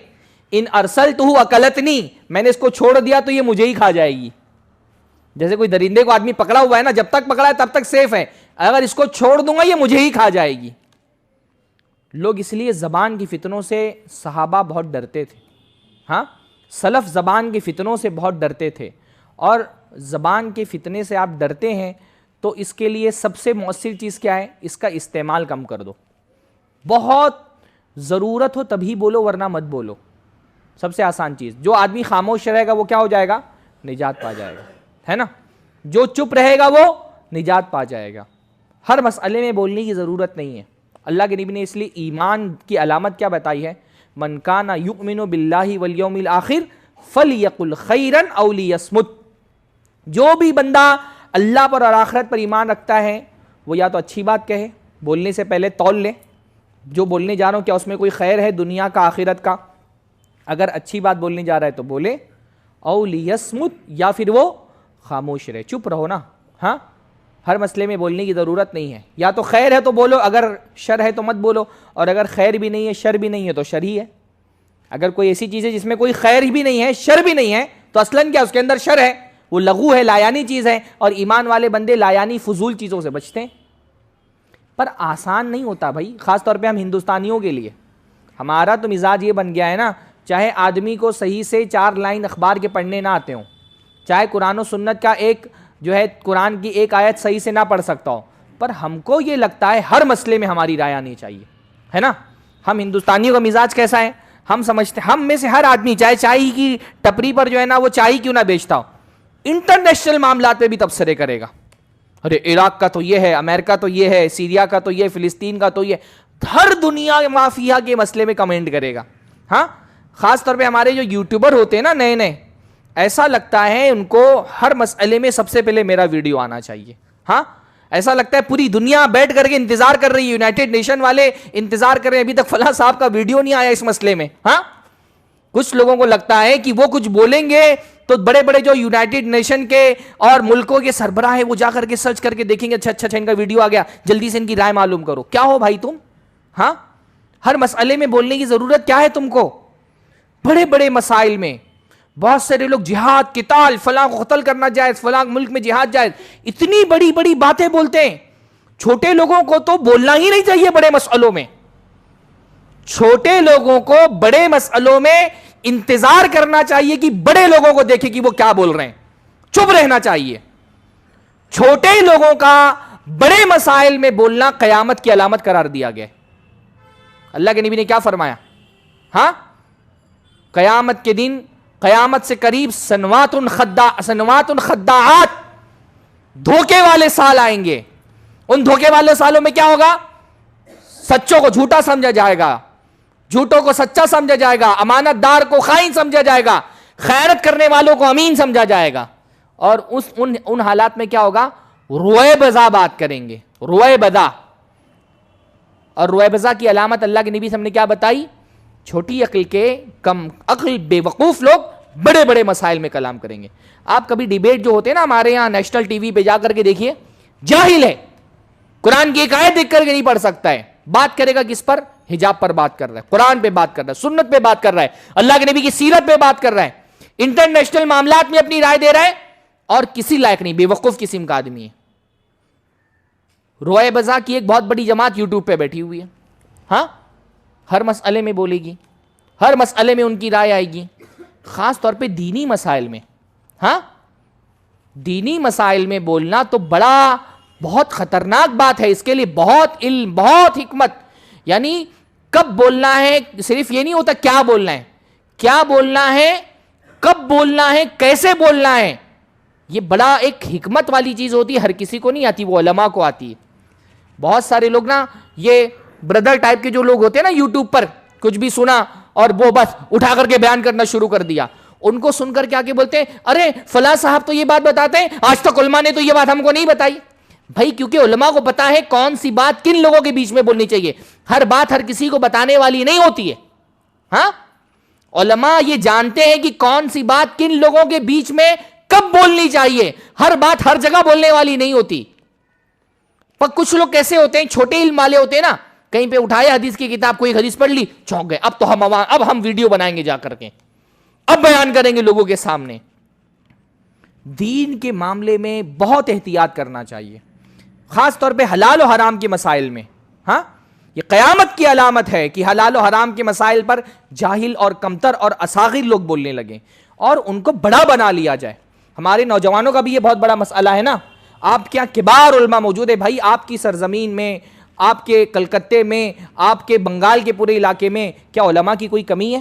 ان ارسلتہ اکلتنی، میں نے اس کو چھوڑ دیا تو یہ مجھے ہی کھا جائے گی. جیسے کوئی درندے کو آدمی پکڑا ہوا ہے نا، جب تک پکڑا ہے تب تک سیف ہے، اگر اس کو چھوڑ دوں گا یہ مجھے ہی کھا جائے گی. لوگ اس لیے زبان کی فتنوں سے، صحابہ بہت ڈرتے تھے، ہاں سلف زبان کی فتنوں سے بہت ڈرتے تھے. اور زبان کے فتنے سے آپ ڈرتے ہیں تو اس کے لیے سب سے مؤثر چیز کیا ہے؟ اس کا استعمال کم کر دو. بہت ضرورت ہو تبھی بولو، ورنہ مت بولو. سب سے آسان چیز. جو آدمی خاموش رہے گا وہ کیا ہو جائے گا؟ نجات پا جائے گا، ہے نا. جو چپ رہے گا وہ نجات پا جائے گا. ہر مسئلے میں بولنے کی ضرورت نہیں ہے. اللہ کے نبی نے اس لیے ایمان کی علامت کیا بتائی ہے؟ من کان یؤمن باللہ والیوم الآخر فلیقل خیرا او لیصمت. جو بھی بندہ اللہ پر اور آخرت پر ایمان رکھتا ہے وہ یا تو اچھی بات کہے، بولنے سے پہلے تول لے جو بولنے جا رہا ہوں کیا اس میں کوئی خیر ہے دنیا کا آخرت کا. اگر اچھی بات بولنے جا رہا ہے تو بولے، او لیصمت، یا پھر وہ خاموش رہے، چپ رہو نا. ہاں ہر مسئلے میں بولنے کی ضرورت نہیں ہے. یا تو خیر ہے تو بولو، اگر شر ہے تو مت بولو، اور اگر خیر بھی نہیں ہے شر بھی نہیں ہے تو شر ہی ہے. اگر کوئی ایسی چیز ہے جس میں کوئی خیر بھی نہیں ہے شر بھی نہیں ہے تو اصلاً کیا اس کے اندر شر ہے، وہ لغو ہے، لایانی چیز ہے. اور ایمان والے بندے لایانی فضول چیزوں سے بچتے ہیں. پر آسان نہیں ہوتا بھائی، خاص طور پہ ہم ہندوستانیوں کے لیے. ہمارا تو مزاج یہ بن گیا ہے نا، چاہے آدمی کو صحیح سے 4 لائن اخبار کے پڑھنے نہ آتے ہوں، چاہے قرآن و سنت کا ایک جو ہے قرآن کی ایک آیت صحیح سے نہ پڑھ سکتا ہو، پر ہم کو یہ لگتا ہے ہر مسئلے میں ہماری رائے آنی چاہیے، ہے نا. ہم ہندوستانیوں کا مزاج کیسا ہے؟ ہم سمجھتے ہیں ہم میں سے ہر آدمی چاہے چائے کی ٹپری پر جو ہے نا وہ چائے کیوں نہ بیچتا ہو، انٹرنیشنل معاملات پہ بھی تبصرے کرے گا. ارے عراق کا تو یہ ہے، امریکہ تو یہ ہے، سیریا کا تو یہ، فلسطین کا تو یہ، ہر دنیا مافیا کے مسئلے میں کمنٹ کرے گا. ہاں خاص طور پہ ہمارے جو یوٹیوبر ہوتے ہیں نا نئے نئے، ایسا لگتا ہے ان کو ہر مسئلے میں سب سے پہلے میرا ویڈیو آنا چاہیے. ہاں ایسا لگتا ہے پوری دنیا بیٹھ کر کے انتظار کر رہی ہے، یونائٹڈ نیشن والے انتظار کر رہے ہیں ابھی تک فلاں صاحب کا ویڈیو نہیں آیا اس مسئلے میں. ہاں کچھ لوگوں کو لگتا ہے کہ وہ کچھ بولیں گے تو بڑے بڑے جو یونائٹڈ نیشن کے اور ملکوں کے سربراہ ہیں وہ جا کر کے سرچ کر کے دیکھیں گے، اچھا اچھا ان کا ویڈیو آ گیا، جلدی سے ان کی رائے معلوم کرو. کیا ہو بھائی تم؟ ہاں ہر مسئلے میں بولنے کی ضرورت کیا ہے تم کو؟ بڑے بڑے مسائل میں بہت سارے لوگ جہاد، قتال، فلاں کو قتل کرنا جائز، فلاں ملک میں جہاد جائز، اتنی بڑی بڑی باتیں بولتے ہیں. چھوٹے لوگوں کو تو بولنا ہی نہیں چاہیے بڑے مسئلوں میں. چھوٹے لوگوں کو بڑے مسئلوں میں انتظار کرنا چاہیے کہ بڑے لوگوں کو دیکھے کہ وہ کیا بول رہے ہیں، چپ رہنا چاہیے. چھوٹے لوگوں کا بڑے مسائل میں بولنا قیامت کی علامت قرار دیا گیا. اللہ کے نبی نے کیا فرمایا؟ ہاں قیامت کے دن، قیامت سے قریب سنوات خداعات، دھوکے والے سال آئیں گے. ان دھوکے والے سالوں میں کیا ہوگا؟ سچوں کو جھوٹا سمجھا جائے گا، جھوٹوں کو سچا سمجھا جائے گا، امانت دار کو خائن سمجھا جائے گا، خیانت کرنے والوں کو امین سمجھا جائے گا. اور ان حالات میں کیا ہوگا؟ روئے بزا بات کریں گے، روئے بزا. اور روئے بزا کی علامت اللہ کے نبی سے ہم نے کیا بتائی؟ چھوٹی عقل کے، کم عقل بے وقوف لوگ بڑے بڑے مسائل میں کلام کریں گے. آپ کبھی ڈیبیٹ جو ہوتے ہیں نا ہمارے یہاں نیشنل ٹی وی پہ جا کر کے دیکھیے، جاہل ہے، قرآن کی ایک آیت دیکھ کر کے نہیں پڑھ سکتا ہے، بات کرے گا کس پر؟ حجاب پر بات کر رہا ہے، قرآن پہ بات کر رہا ہے، سنت پہ بات کر رہا ہے، اللہ کے نبی کی سیرت پہ بات کر رہا ہے، انٹرنیشنل معاملات میں اپنی رائے دے رہا ہے، اور کسی لائق نہیں، بے وقوف قسم کا آدمی ہے. روئے بزا کی ایک بہت بڑی جماعت یوٹیوب پہ بیٹھی ہوئی ہے. ہاں ہر مسئلے میں بولے گی، ہر مسئلے میں ان کی رائے آئے گی، خاص طور پہ دینی مسائل میں. ہاں دینی مسائل میں بولنا تو بہت خطرناک بات ہے. اس کے لیے بہت علم، بہت حکمت. یعنی کب بولنا ہے، صرف یہ نہیں ہوتا کیا بولنا ہے، کیا بولنا ہے، کب بولنا ہے، کیسے بولنا ہے، یہ بڑا ایک حکمت والی چیز ہوتی ہے. ہر کسی کو نہیں آتی، وہ علماء کو آتی ہے. بہت سارے لوگ نا یہ بردر ٹائپ کے جو لوگ ہوتے ہیں نا یوٹیوب پر، کچھ بھی سنا اور وہ بس اٹھا کر کے بیان کرنا شروع کر دیا. ان کو سن کر کے آگے بولتے ہیں ارے فلاں صاحب تو یہ بات بتاتے ہیں، آج تک علماء نے تو یہ بات ہم کو نہیں بتائی. بھائی کیونکہ علماء کو پتا ہے کون سی بات کن لوگوں کے بیچ میں بولنی چاہیے. ہر بات ہر کسی کو بتانے والی نہیں ہوتی ہے. ہاں علماء یہ جانتے ہیں کہ کون سی بات کن لوگوں کے بیچ میں کب بولنی چاہیے. ہر بات ہر جگہ بولنے والی نہیں ہوتی. پر کچھ لوگ کیسے ہوتے ہیں، چھوٹے علم والے ہوتے ہیں نا، کہیں پہ اٹھایا حدیث کی کتاب، کوئی حدیث پڑھ لی، چونک گئے، اب تو ہم ویڈیو بنائیں گے جا کر کے، اب بیان کریں گے لوگوں کے سامنے۔ دین کے معاملے میں بہت احتیاط کرنا چاہیے، خاص طور پہ حلال و حرام کے مسائل میں۔ ہاں، یہ قیامت کی علامت ہے کہ حلال و حرام کے مسائل پر جاہل اور کمتر اور اصاغر لوگ بولنے لگیں اور ان کو بڑا بنا لیا جائے۔ ہمارے نوجوانوں کا بھی یہ بہت بڑا مسئلہ ہے نا، آپ کے یہاں کبار علماء موجود ہے بھائی، آپ کی سرزمین میں، آپ کے کلکتے میں، آپ کے بنگال کے پورے علاقے میں کیا علماء کی کوئی کمی ہے؟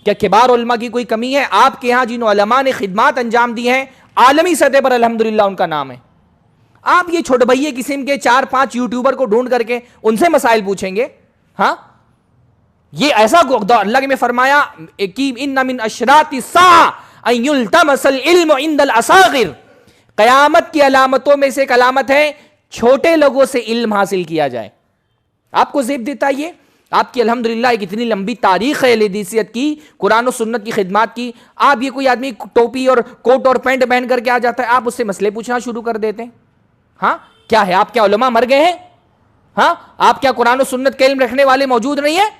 کیا کبار علماء کی کوئی کمی ہے؟ آپ کے ہاں جن علماء نے خدمات انجام دی ہیں عالمی سطح پر الحمدللہ ان کا نام ہے، آپ یہ چھوٹے بھئیے قسم کے 4-5 یوٹیوبر کو ڈھونڈ کر کے ان سے مسائل پوچھیں گے؟ ہاں، یہ ایسا اللہ نے فرمایا کہ ان من اشراط الساعہ ان یلتمس العلم عند الاصاغر، قیامت کی علامتوں میں سے ایک علامت ہے چھوٹے لوگوں سے علم حاصل کیا جائے۔ آپ کو زیب دیتا یہ، آپ کی الحمدللہ ایک اتنی لمبی تاریخ ہے حدیثیت کی، قرآن و سنت کی خدمات کی، آپ یہ کوئی آدمی ٹوپی اور کوٹ اور پینٹ پہن کر کے آ جاتا ہے، آپ اس سے مسئلے پوچھنا شروع کر دیتے ہیں۔ ہاں، کیا ہے؟ آپ کیا علماء مر گئے ہیں؟ ہاں، آپ کیا قرآن و سنت کے علم رکھنے والے موجود نہیں ہیں؟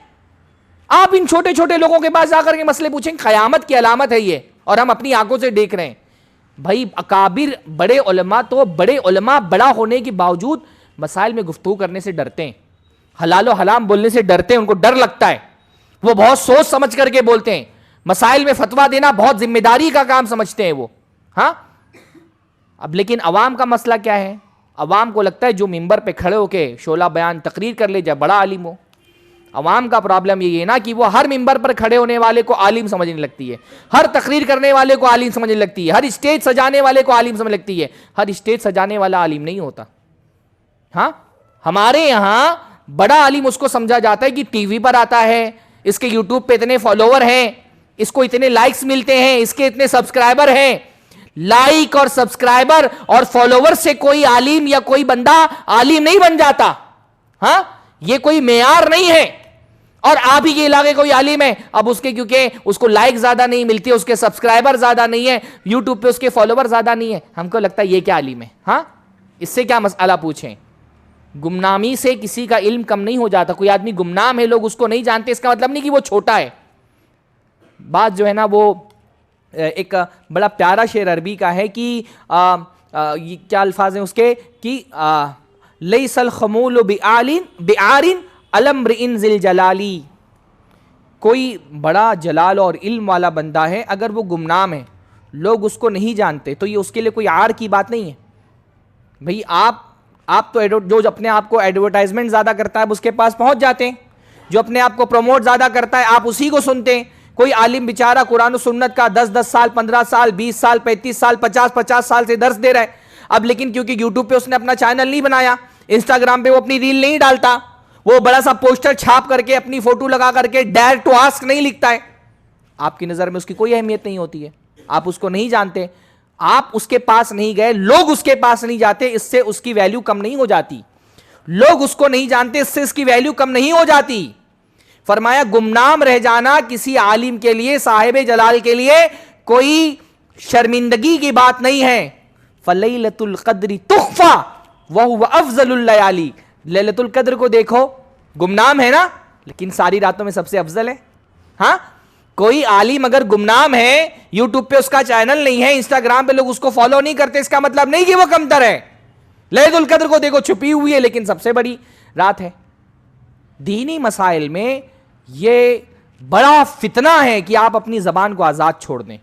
آپ ان چھوٹے چھوٹے لوگوں کے پاس جا کر کے مسئلے پوچھیں، قیامت کی علامت ہے یہ، اور ہم اپنی آنکھوں سے دیکھ رہے ہیں۔ بھائی اکابر بڑے علماء تو بڑے علماء بڑا ہونے کے باوجود مسائل میں گفتگو کرنے سے ڈرتے ہیں، حلال و حرام بولنے سے ڈرتے ہیں، ان کو ڈر لگتا ہے، وہ بہت سوچ سمجھ کر کے بولتے ہیں، مسائل میں فتویٰ دینا بہت ذمہ داری کا کام سمجھتے ہیں وہ۔ ہاں، اب لیکن عوام کا مسئلہ کیا ہے؟ عوام کو لگتا ہے جو ممبر پہ کھڑے ہو کے شعلہ بیان تقریر کر لے جائے بڑا عالم ہو۔ عوام کا پرابلم یہ ہے نا کہ وہ ہر ممبر پر کھڑے ہونے والے کو عالم سمجھنے لگتی ہے، ہر تقریر کرنے والے کو عالم سمجھنے لگتی ہے، ہر اسٹیج سجانے والے کو عالم سمجھنے لگتی ہے۔ ہر اسٹیج سجانے والا عالم نہیں ہوتا۔ ہاں، ہمارے یہاں بڑا عالم اس کو سمجھا جاتا ہے کہ ٹی وی پر آتا ہے، اس کے یوٹیوب پہ اتنے فالوور ہیں، اس کو اتنے لائکس ملتے ہیں، اس کے اتنے سبسکرائبر ہیں۔ لائک اور سبسکرائبر اور فالوور سے کوئی عالم یا کوئی بندہ عالم نہیں بن جاتا۔ ہاں، یہ کوئی معیار نہیں ہے۔ اور آپ ہی کے علاقے کوئی عالم ہے، اب اس کے کیونکہ اس کو لائک زیادہ نہیں ملتی، اس کے سبسکرائبر زیادہ نہیں ہے، یوٹیوب پہ اس کے فالوور زیادہ نہیں ہے، ہم کو لگتا ہے یہ کیا عالم ہے۔ ہاں، اس سے کیا مسئلہ پوچھیں؟ گمنامی سے کسی کا علم کم نہیں ہو جاتا۔ کوئی آدمی گمنام ہے، لوگ اس کو نہیں جانتے، اس کا مطلب نہیں کہ وہ چھوٹا ہے۔ بات جو ہے نا وہ ایک بڑا پیارا شعر عربی کا ہے کہ کیا الفاظ ہیں اس کے کہ لیس الخمول بعار الامرئ ذی الجلالی، کوئی بڑا جلال اور علم والا بندہ ہے، اگر وہ گمنام ہے، لوگ اس کو نہیں جانتے، تو یہ اس کے لیے کوئی عار کی بات نہیں ہے۔ بھئی آپ تو جو اپنے آپ کو ایڈورٹائزمنٹ زیادہ کرتا ہے اس کے پاس پہنچ جاتے ہیں، جو اپنے آپ کو پروموٹ زیادہ کرتا ہے آپ اسی کو سنتے ہیں۔ کوئی عالم بیچارہ قرآن و سنت کا 10 سال 15 سال 20 سال 35 سال 50 سال سے درس دے رہا ہے، اب لیکن کیونکہ یوٹیوب پہ اس نے اپنا چینل نہیں بنایا، انسٹاگرام پہ وہ اپنی ریل نہیں ڈالتا، وہ بڑا سا پوسٹر چھاپ کر کے اپنی فوٹو لگا کر کے ڈیئر ٹو آسک نہیں لکھتا ہے، آپ کی نظر میں اس کی کوئی اہمیت نہیں ہوتی ہے، آپ اس کو نہیں جانتے، آپ اس کے پاس نہیں گئے، لوگ اس کے پاس نہیں جاتے، اس سے اس کی ویلیو کم نہیں ہو جاتی۔ لوگ اس کو نہیں جانتے، اس سے اس کی ویلیو کم نہیں ہو جاتی۔ فرمایا گمنام رہ جانا کسی عالم کے لیے، صاحب جلال کے لیے کوئی شرمندگی کی بات نہیں ہے۔ فلیلۃ القدر تخفى وهو افضل الليالي، لیلۃ القدر کو دیکھو، گمنام ہے نا لیکن ساری راتوں میں سب سے افضل ہے۔ ہاں، کوئی عالم اگر گمنام ہے، یوٹیوب پہ اس کا چینل نہیں ہے، انسٹاگرام پہ لوگ اس کو فالو نہیں کرتے، اس کا مطلب نہیں کہ وہ کمتر ہے۔ لیلۃ القدر کو دیکھو، چھپی ہوئی ہے لیکن سب سے بڑی رات ہے۔ دینی مسائل میں یہ بڑا فتنہ ہے کہ آپ اپنی زبان کو آزاد چھوڑ دیں،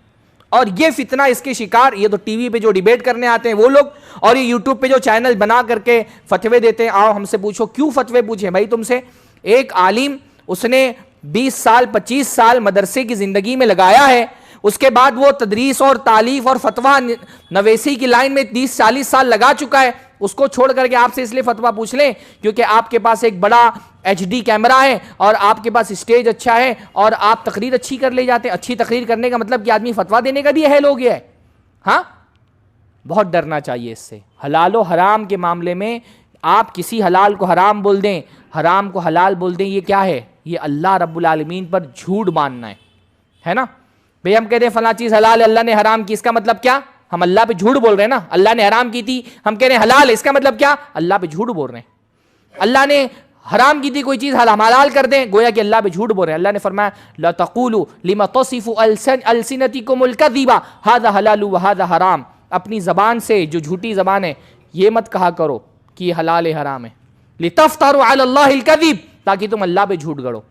اور یہ فتنہ اس کے شکار یہ تو ٹی وی پہ جو ڈیبیٹ کرنے آتے ہیں وہ لوگ، اور یہ یوٹیوب پہ جو چینل بنا کر کے فتوے دیتے ہیں، آؤ ہم سے پوچھو، کیوں فتوے پوچھیں بھائی تم سے؟ ایک عالم اس نے 20 سال 25 سال مدرسے کی زندگی میں لگایا ہے، اس کے بعد وہ تدریس اور تعلیف اور فتویٰ نویسی کی لائن میں 30-40 سال لگا چکا ہے، اس کو چھوڑ کر کے آپ سے اس لیے فتویٰ پوچھ لیں کیونکہ آپ کے پاس ایک بڑا HD کیمرہ ہے اور آپ کے پاس اسٹیج اچھا ہے اور آپ تقریر اچھی کر لے جاتے ہیں۔ اچھی تقریر کرنے کا مطلب کہ آدمی فتویٰ دینے کا بھی اہل ہو گیا ہے۔ ہاں، بہت ڈرنا چاہیے اس سے۔ حلال و حرام کے معاملے میں آپ کسی حلال کو حرام بول دیں، حرام کو حلال بول دیں، یہ کیا ہے؟ یہ اللہ رب العالمین پر جھوٹ باندھنا ہے نا۔ بھئی ہم کہتے ہیں فلاں چیز حلال ہے، اللہ نے حرام کی، اس کا مطلب کیا؟ ہم اللہ پہ جھوٹ بول رہے ہیں نا۔ اللہ نے حرام کی تھی، ہم کہہ رہے ہیں حلال ہے، اس کا مطلب کیا؟ اللہ پہ جھوٹ بول رہے ہیں۔ اللہ نے حرام کی تھی کوئی چیز حلال کر دیں، گویا کہ اللہ پہ جھوٹ بول رہے ہیں۔ اللہ نے فرمایا لا تقولوا لما تصف السنتکم الکذب ھذا حلال وھذا حرام، اپنی زبان سے جو جھوٹی زبان ہے یہ مت کہا کرو کہ یہ حلال ہے حرام ہے، لتفتروا علی اللہ الکذب، تاکہ تم اللہ پہ جھوٹ گڑو۔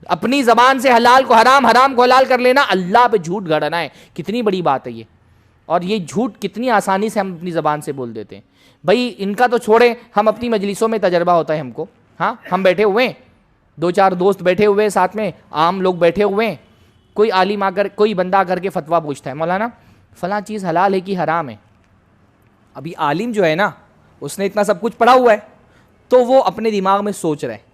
اپنی زبان سے حلال کو حرام، حرام کو حلال کر لینا، اللہ پہ جھوٹ گڑنا ہے، کتنی بڑی بات ہے یہ۔ اور یہ جھوٹ کتنی آسانی سے ہم اپنی زبان سے بول دیتے ہیں۔ بھائی ان کا تو چھوڑیں، ہم اپنی مجلسوں میں تجربہ ہوتا ہے ہم کو، ہاں ہم بیٹھے ہوئے ہیں، 2-4 دوست بیٹھے ہوئے ہیں ساتھ میں، عام لوگ بیٹھے ہوئے ہیں، کوئی عالم آ کر، کوئی بندہ آ کر کے فتویٰ پوچھتا ہے، مولانا فلاں چیز حلال ہے کہ حرام ہے۔ ابھی عالم جو ہے نا، اس نے اتنا سب کچھ پڑھا ہوا ہے، تو وہ اپنے دماغ میں سوچ رہے ہیں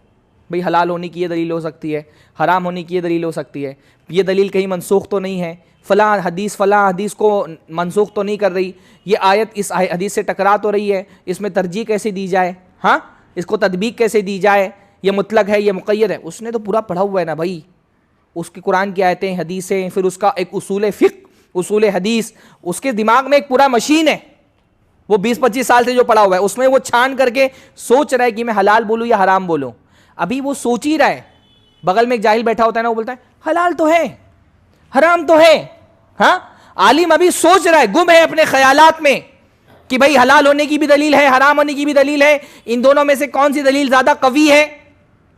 بھئی حلال ہونے کی یہ دلیل ہو سکتی ہے، حرام ہونے کی یہ دلیل ہو سکتی ہے، یہ دلیل کہیں منسوخ تو نہیں ہے، فلاں حدیث کو منسوخ تو نہیں کر رہی، یہ آیت اس حدیث سے ٹکرا تو رہی ہے، اس میں ترجیح کیسے دی جائے، ہاں اس کو تطبیق کیسے دی جائے، یہ مطلق ہے یہ مقید ہے۔ اس نے تو پورا پڑھا ہوا ہے نا بھائی، اس کی قرآن کی آیتیں، حدیثیں، پھر اس کا ایک اصول فقہ، اصول حدیث، اس کے دماغ میں ایک پورا مشین ہے، وہ 20-25 سال سے جو پڑھا ہوا ہے، اس میں وہ چھان کر کے سوچ رہا ہے کہ میں حلال بولوں یا حرام بولوں۔ ابھی وہ سوچ ہی رہا ہے، بغل میں ایک جاہل بیٹھا ہوتا ہے نا، وہ بولتا ہے حلال تو ہے حرام تو ہے، ہاں عالم ابھی سوچ رہا ہے، گم ہے اپنے خیالات میں کہ بھئی حلال ہونے کی بھی دلیل ہے، حرام ہونے کی بھی دلیل ہے، ان دونوں میں سے کون سی دلیل زیادہ قوی ہے،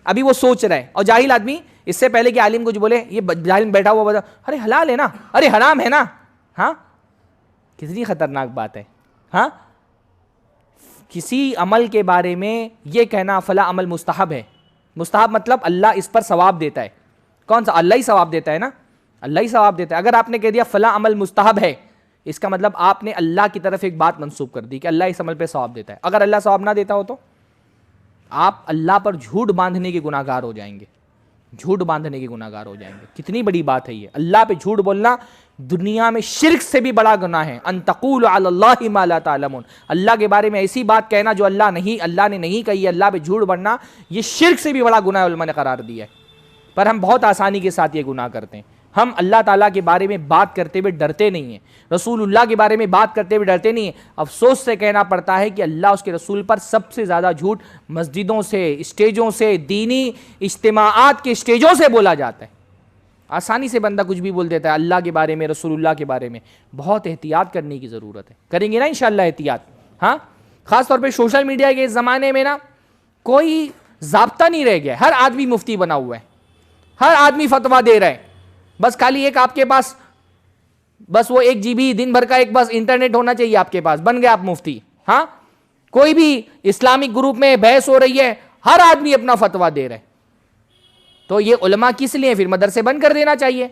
ابھی وہ سوچ رہا ہے۔ اور جاہل آدمی اس سے پہلے کہ عالم کچھ بولے، یہ جاہل بیٹھا ہوا بتا ارے حلال ہے نا، ارے حرام ہے نا، ہاں کتنی خطرناک بات ہے۔ ہاں کسی عمل کے بارے میں یہ کہنا فلاں عمل مستحب ہے، مستحب مطلب اللہ اس پر ثواب دیتا ہے، کون سا؟ اللہ ہی ثواب دیتا ہے نا، اللہ ہی ثواب دیتا ہے۔ اگر آپ نے کہہ دیا فلاں عمل مستحب ہے، اس کا مطلب آپ نے اللہ کی طرف ایک بات منسوب کر دی کہ اللہ اس عمل پہ ثواب دیتا ہے۔ اگر اللہ ثواب نہ دیتا ہو تو آپ اللہ پر جھوٹ باندھنے کے گناہ گار ہو جائیں گے، جھوٹ باندھنے کے گناہ گار ہو جائیں گے۔ کتنی بڑی بات ہے یہ، اللہ پہ جھوٹ بولنا دنیا میں شرک سے بھی بڑا گناہ ہے۔ ان تقولوا علی اللہ ما لا تعلمون، اللہ کے بارے میں ایسی بات کہنا جو اللہ نے نہیں کہی ہے، اللہ پہ جھوٹ بولنا یہ شرک سے بھی بڑا گناہ علماء نے قرار دیا ہے۔ پر ہم بہت آسانی کے ساتھ یہ گناہ کرتے ہیں۔ ہم اللہ تعالیٰ کے بارے میں بات کرتے ہوئے ڈرتے نہیں ہیں، رسول اللہ کے بارے میں بات کرتے ہوئے ڈرتے نہیں ہیں۔ افسوس سے کہنا پڑتا ہے کہ اللہ اس کے رسول پر سب سے زیادہ جھوٹ مسجدوں سے، اسٹیجوں سے، دینی اجتماعات کے اسٹیجوں سے بولا جاتا ہے۔ آسانی سے بندہ کچھ بھی بول دیتا ہے اللہ کے بارے میں، رسول اللہ کے بارے میں۔ بہت احتیاط کرنے کی ضرورت ہے، کریں گے نا انشاءاللہ احتیاط۔ ہاں خاص طور پہ سوشل میڈیا کے زمانے میں نا کوئی ضابطہ نہیں رہ گیا، ہر آدمی مفتی بنا ہوا ہے، ہر آدمی فتویٰ دے رہا ہے۔ بس خالی ایک آپ کے پاس بس وہ 1 GB دن بھر کا ایک بس انٹرنیٹ ہونا چاہیے آپ کے پاس، بن گیا آپ مفتی۔ ہاں کوئی بھی اسلامک گروپ میں بحث ہو رہی ہے، ہر آدمی اپنا فتویٰ دے رہا ہے۔ تو یہ علماء کس لیے؟ پھر مدرسے بند کر دینا چاہیے۔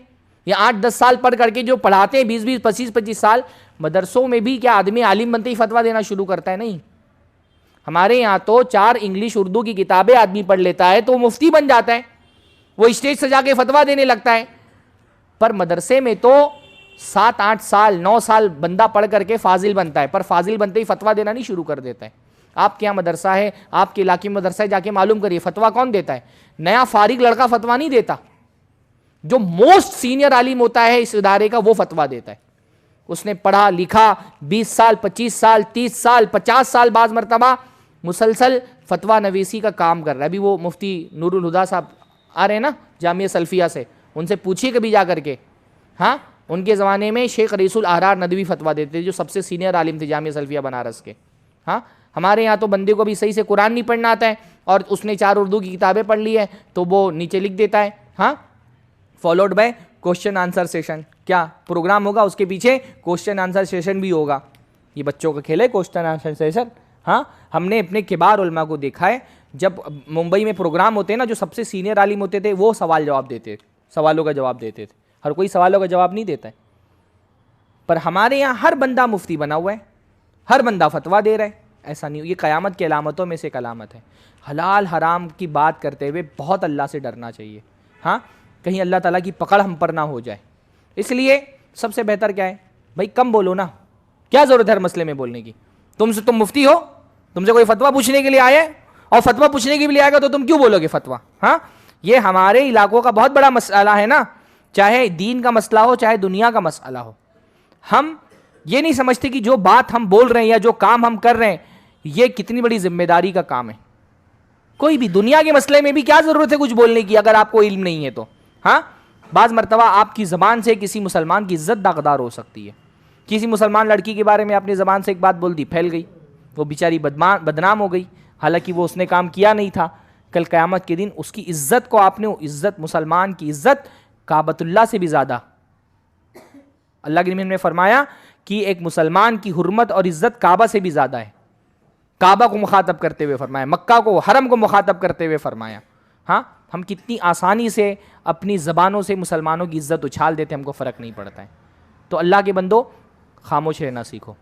یہ 8-10 سال پڑھ کر کے جو پڑھاتے ہیں 20-20 25-25 سال، مدرسوں میں بھی کیا آدمی عالم بنتے ہی فتویٰ دینا شروع کرتا ہے؟ نہیں، ہمارے یہاں تو 4 انگلش اردو کی کتابیں آدمی پڑھ لیتا ہے تو وہ مفتی بن جاتا ہے، وہ اسٹیج سے جا کے فتویٰ دینے لگتا ہے۔ پر مدرسے میں تو 7-8 سال 9 سال بندہ پڑھ کر کے فاضل بنتا ہے، پر فاضل بنتے ہی فتویٰ دینا نہیں شروع کر دیتا ہے۔ آپ کے یہاں مدرسہ ہے، آپ کے علاقے میں مدرسہ ہے، جا کے معلوم کریے فتویٰ کون دیتا ہے۔ نیا فارغ لڑکا فتویٰ نہیں دیتا، جو موسٹ سینئر عالم ہوتا ہے اس ادارے کا وہ فتویٰ دیتا ہے۔ اس نے پڑھا لکھا 20 سال 25 سال 30 سال 50 سال بعض مرتبہ مسلسل فتویٰ نویسی کا کام کر رہا ہے۔ ابھی وہ مفتی نور الہدا صاحب آ رہے ہیں نا جامعہ سلفیہ سے، ان سے پوچھیے کبھی جا کر کے، ہاں ان کے زمانے میں شیخ رئیس الاحرار ندوی فتویٰ دیتے تھے، جو سب سے سینئر عالم تھے جامعہ سلفیہ بنارس کے۔ ہاں ہمارے یہاں تو بندے کو بھی صحیح سے قرآن نہیں پڑھنا آتا ہے، اور اس نے 4 اردو کی کتابیں پڑھ لی ہے تو وہ نیچے لکھ دیتا ہے، ہاں followed by question answer session. کیا پروگرام ہوگا اس کے پیچھے؟ کوشچن آنسر سیشن بھی ہوگا۔ یہ بچوں کا کھیل ہے کوشچن آنسر سیشن۔ ہاں ہم نے اپنے کبار علماء کو دیکھا ہے، جب ممبئی میں پروگرام ہوتے ہیں نا، جو سب سے سینئر عالم ہوتے تھے وہ سوال جواب دیتے تھے، سوالوں کا جواب دیتے تھے۔ ہر کوئی سوالوں کا جواب نہیں دیتا ہے، پر ہمارے یہاں ہر بندہ مفتی بنا ہوا ہے، ہر بندہ فتویٰ دے رہا ہے۔ ایسا نہیں، یہ قیامت کی علامتوں میں سے ایک علامت ہے۔ حلال حرام کی بات کرتے ہوئے بہت اللہ سے ڈرنا چاہیے، ہاں کہیں اللہ تعالیٰ کی پکڑ ہم پر نہ ہو جائے۔ اس لیے سب سے بہتر کیا ہے بھائی، کم بولو نا، کیا ضرورت ہے ہر مسئلے میں بولنے کی؟ تم مفتی ہو، تم سے کوئی فتویٰ پوچھنے کے لیے آئے، اور فتویٰ پوچھنے کے لیے آئے گا تو تم کیوں بولو گے فتویٰ؟ ہاں یہ ہمارے علاقوں کا بہت بڑا مسئلہ ہے نا، چاہے دین کا مسئلہ ہو چاہے دنیا کا مسئلہ ہو۔ ہم یہ نہیں سمجھتے کہ جو بات ہم بول رہے ہیں یا جو کام ہم کر رہے ہیں یہ کتنی بڑی ذمہ داری کا کام ہے۔ کوئی بھی دنیا کے مسئلے میں بھی کیا ضرورت ہے کچھ بولنے کی اگر آپ کو علم نہیں ہے تو. ہاں بعض مرتبہ آپ کی زبان سے کسی مسلمان کی عزت داغدار ہو سکتی ہے. کسی مسلمان لڑکی کے بارے میں اپنی زبان سے ایک بات بول دی, پھیل گئی, وہ بیچاری بدنام ہو گئی, حالانکہ وہ اس نے کام کیا نہیں تھا. کل قیامت کے دن اس کی عزت کو آپ نے, عزت مسلمان کی عزت کعبۃ اللہ سے بھی زیادہ, اللہ کے نبی نے فرمایا کہ ایک مسلمان کی حرمت اور عزت کعبہ سے بھی زیادہ ہے. کعبہ کو مخاطب کرتے ہوئے فرمایا, مکہ کو, حرم کو مخاطب کرتے ہوئے فرمایا. ہاں ہم کتنی آسانی سے اپنی زبانوں سے مسلمانوں کی عزت اچھال دیتے ہیں, ہم کو فرق نہیں پڑتا ہے. تو اللہ کے بندو خاموش رہنا سیکھو,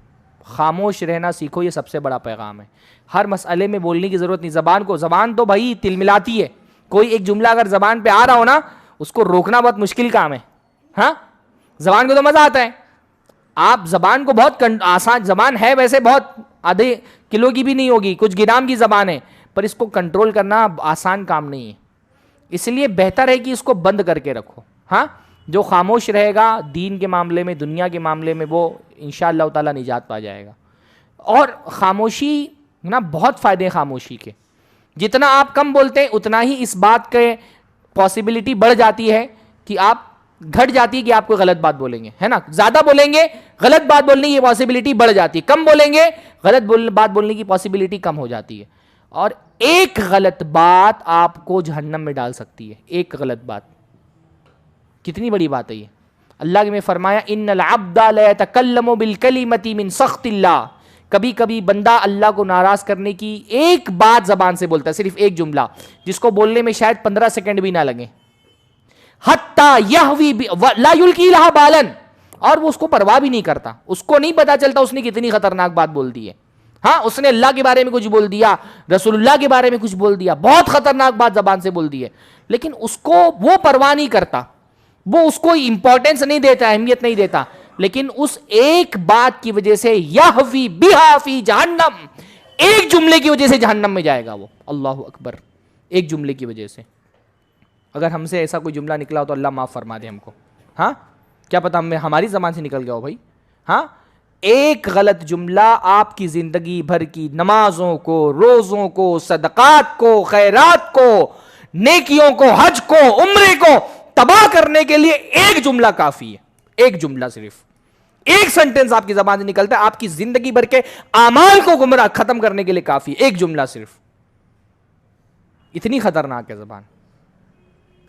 خاموش رہنا سیکھو, یہ سب سے بڑا پیغام ہے. ہر مسئلے میں بولنے کی ضرورت نہیں. زبان تو بھائی تل ملاتی ہے. کوئی ایک جملہ اگر زبان پہ آ رہا ہو نا, اس کو روکنا بہت مشکل کام ہے. ہاں زبان کو تو مزہ آتا ہے, آپ زبان کو بہت آسان, زبان ہے ویسے بہت آدھے کلو کی بھی نہیں ہوگی, کچھ گرام کی زبان ہے, پر اس کو کنٹرول کرنا آسان کام نہیں ہے. اس لیے بہتر ہے کہ اس کو بند کر کے رکھو. ہاں جو خاموش رہے گا دین کے معاملے میں, دنیا کے معاملے میں, وہ انشاءاللہ تعالیٰ نجات پا جائے گا. اور خاموشی نا بہت فائدے ہیں خاموشی کے. جتنا آپ کم بولتے ہیں اتنا ہی اس بات کے پاسبلٹی بڑھ جاتی ہے کہ آپ, گھٹ جاتی ہے کہ آپ کوئی غلط بات بولیں گے, ہے نا. زیادہ بولیں گے غلط بات بولنے کی پاسبلٹی بڑھ جاتی ہے, کم بولیں گے غلط بات بولنے کی پاسبلٹی کم ہو جاتی ہے. اور ایک غلط بات آپ کو جہنم میں ڈال سکتی ہے. ایک غلط بات کتنی بڑی بات ہے یہ. اللہ نے فرمایا ان العبد لا يتكلم بالكلمة من سخط اللہ, کبھی کبھی بندہ اللہ کو ناراض کرنے کی ایک بات زبان سے بولتا ہے, صرف ایک جملہ, جس کو بولنے میں شاید 15 سیکنڈ بھی نہ لگے. حتی یہوی لا یلقی لہا بالا, اور وہ اس کو پرواہ بھی نہیں کرتا, اس کو نہیں پتا چلتا اس نے کتنی خطرناک بات بول دی ہے. ہاں اس نے اللہ کے بارے میں کچھ بول دیا, رسول اللہ کے بارے میں کچھ بول دیا, بہت خطرناک بات زبان سے بول دی ہے, لیکن اس کو وہ پرواہ نہیں کرتا, وہ اس کو امپورٹنس نہیں دیتا, اہمیت نہیں دیتا, لیکن اس ایک بات کی وجہ سے یہوی بہا فی جہنم, ایک جملے کی وجہ سے جہنم میں جائے گا وہ. اللہ اکبر, ایک جملے کی وجہ سے. اگر ہم سے ایسا کوئی جملہ نکلا ہو تو اللہ معاف فرما دے ہم کو. ہاں کیا پتا ہماری زبان سے نکل گیا ہو بھائی. ہاں ایک غلط جملہ آپ کی زندگی بھر کی نمازوں کو, روزوں کو, صدقات کو, خیرات کو, نیکیوں کو, حج کو, عمرے کو تباہ کرنے کے لیے ایک جملہ کافی ہے. ایک جملہ, صرف ایک سنٹنس آپ کی زبان سے نکلتا ہے, آپ کی زندگی بھر کے اعمال کو گمراہ ختم کرنے کے لیے کافی ہے. ایک جملہ صرف, اتنی خطرناک ہے زبان.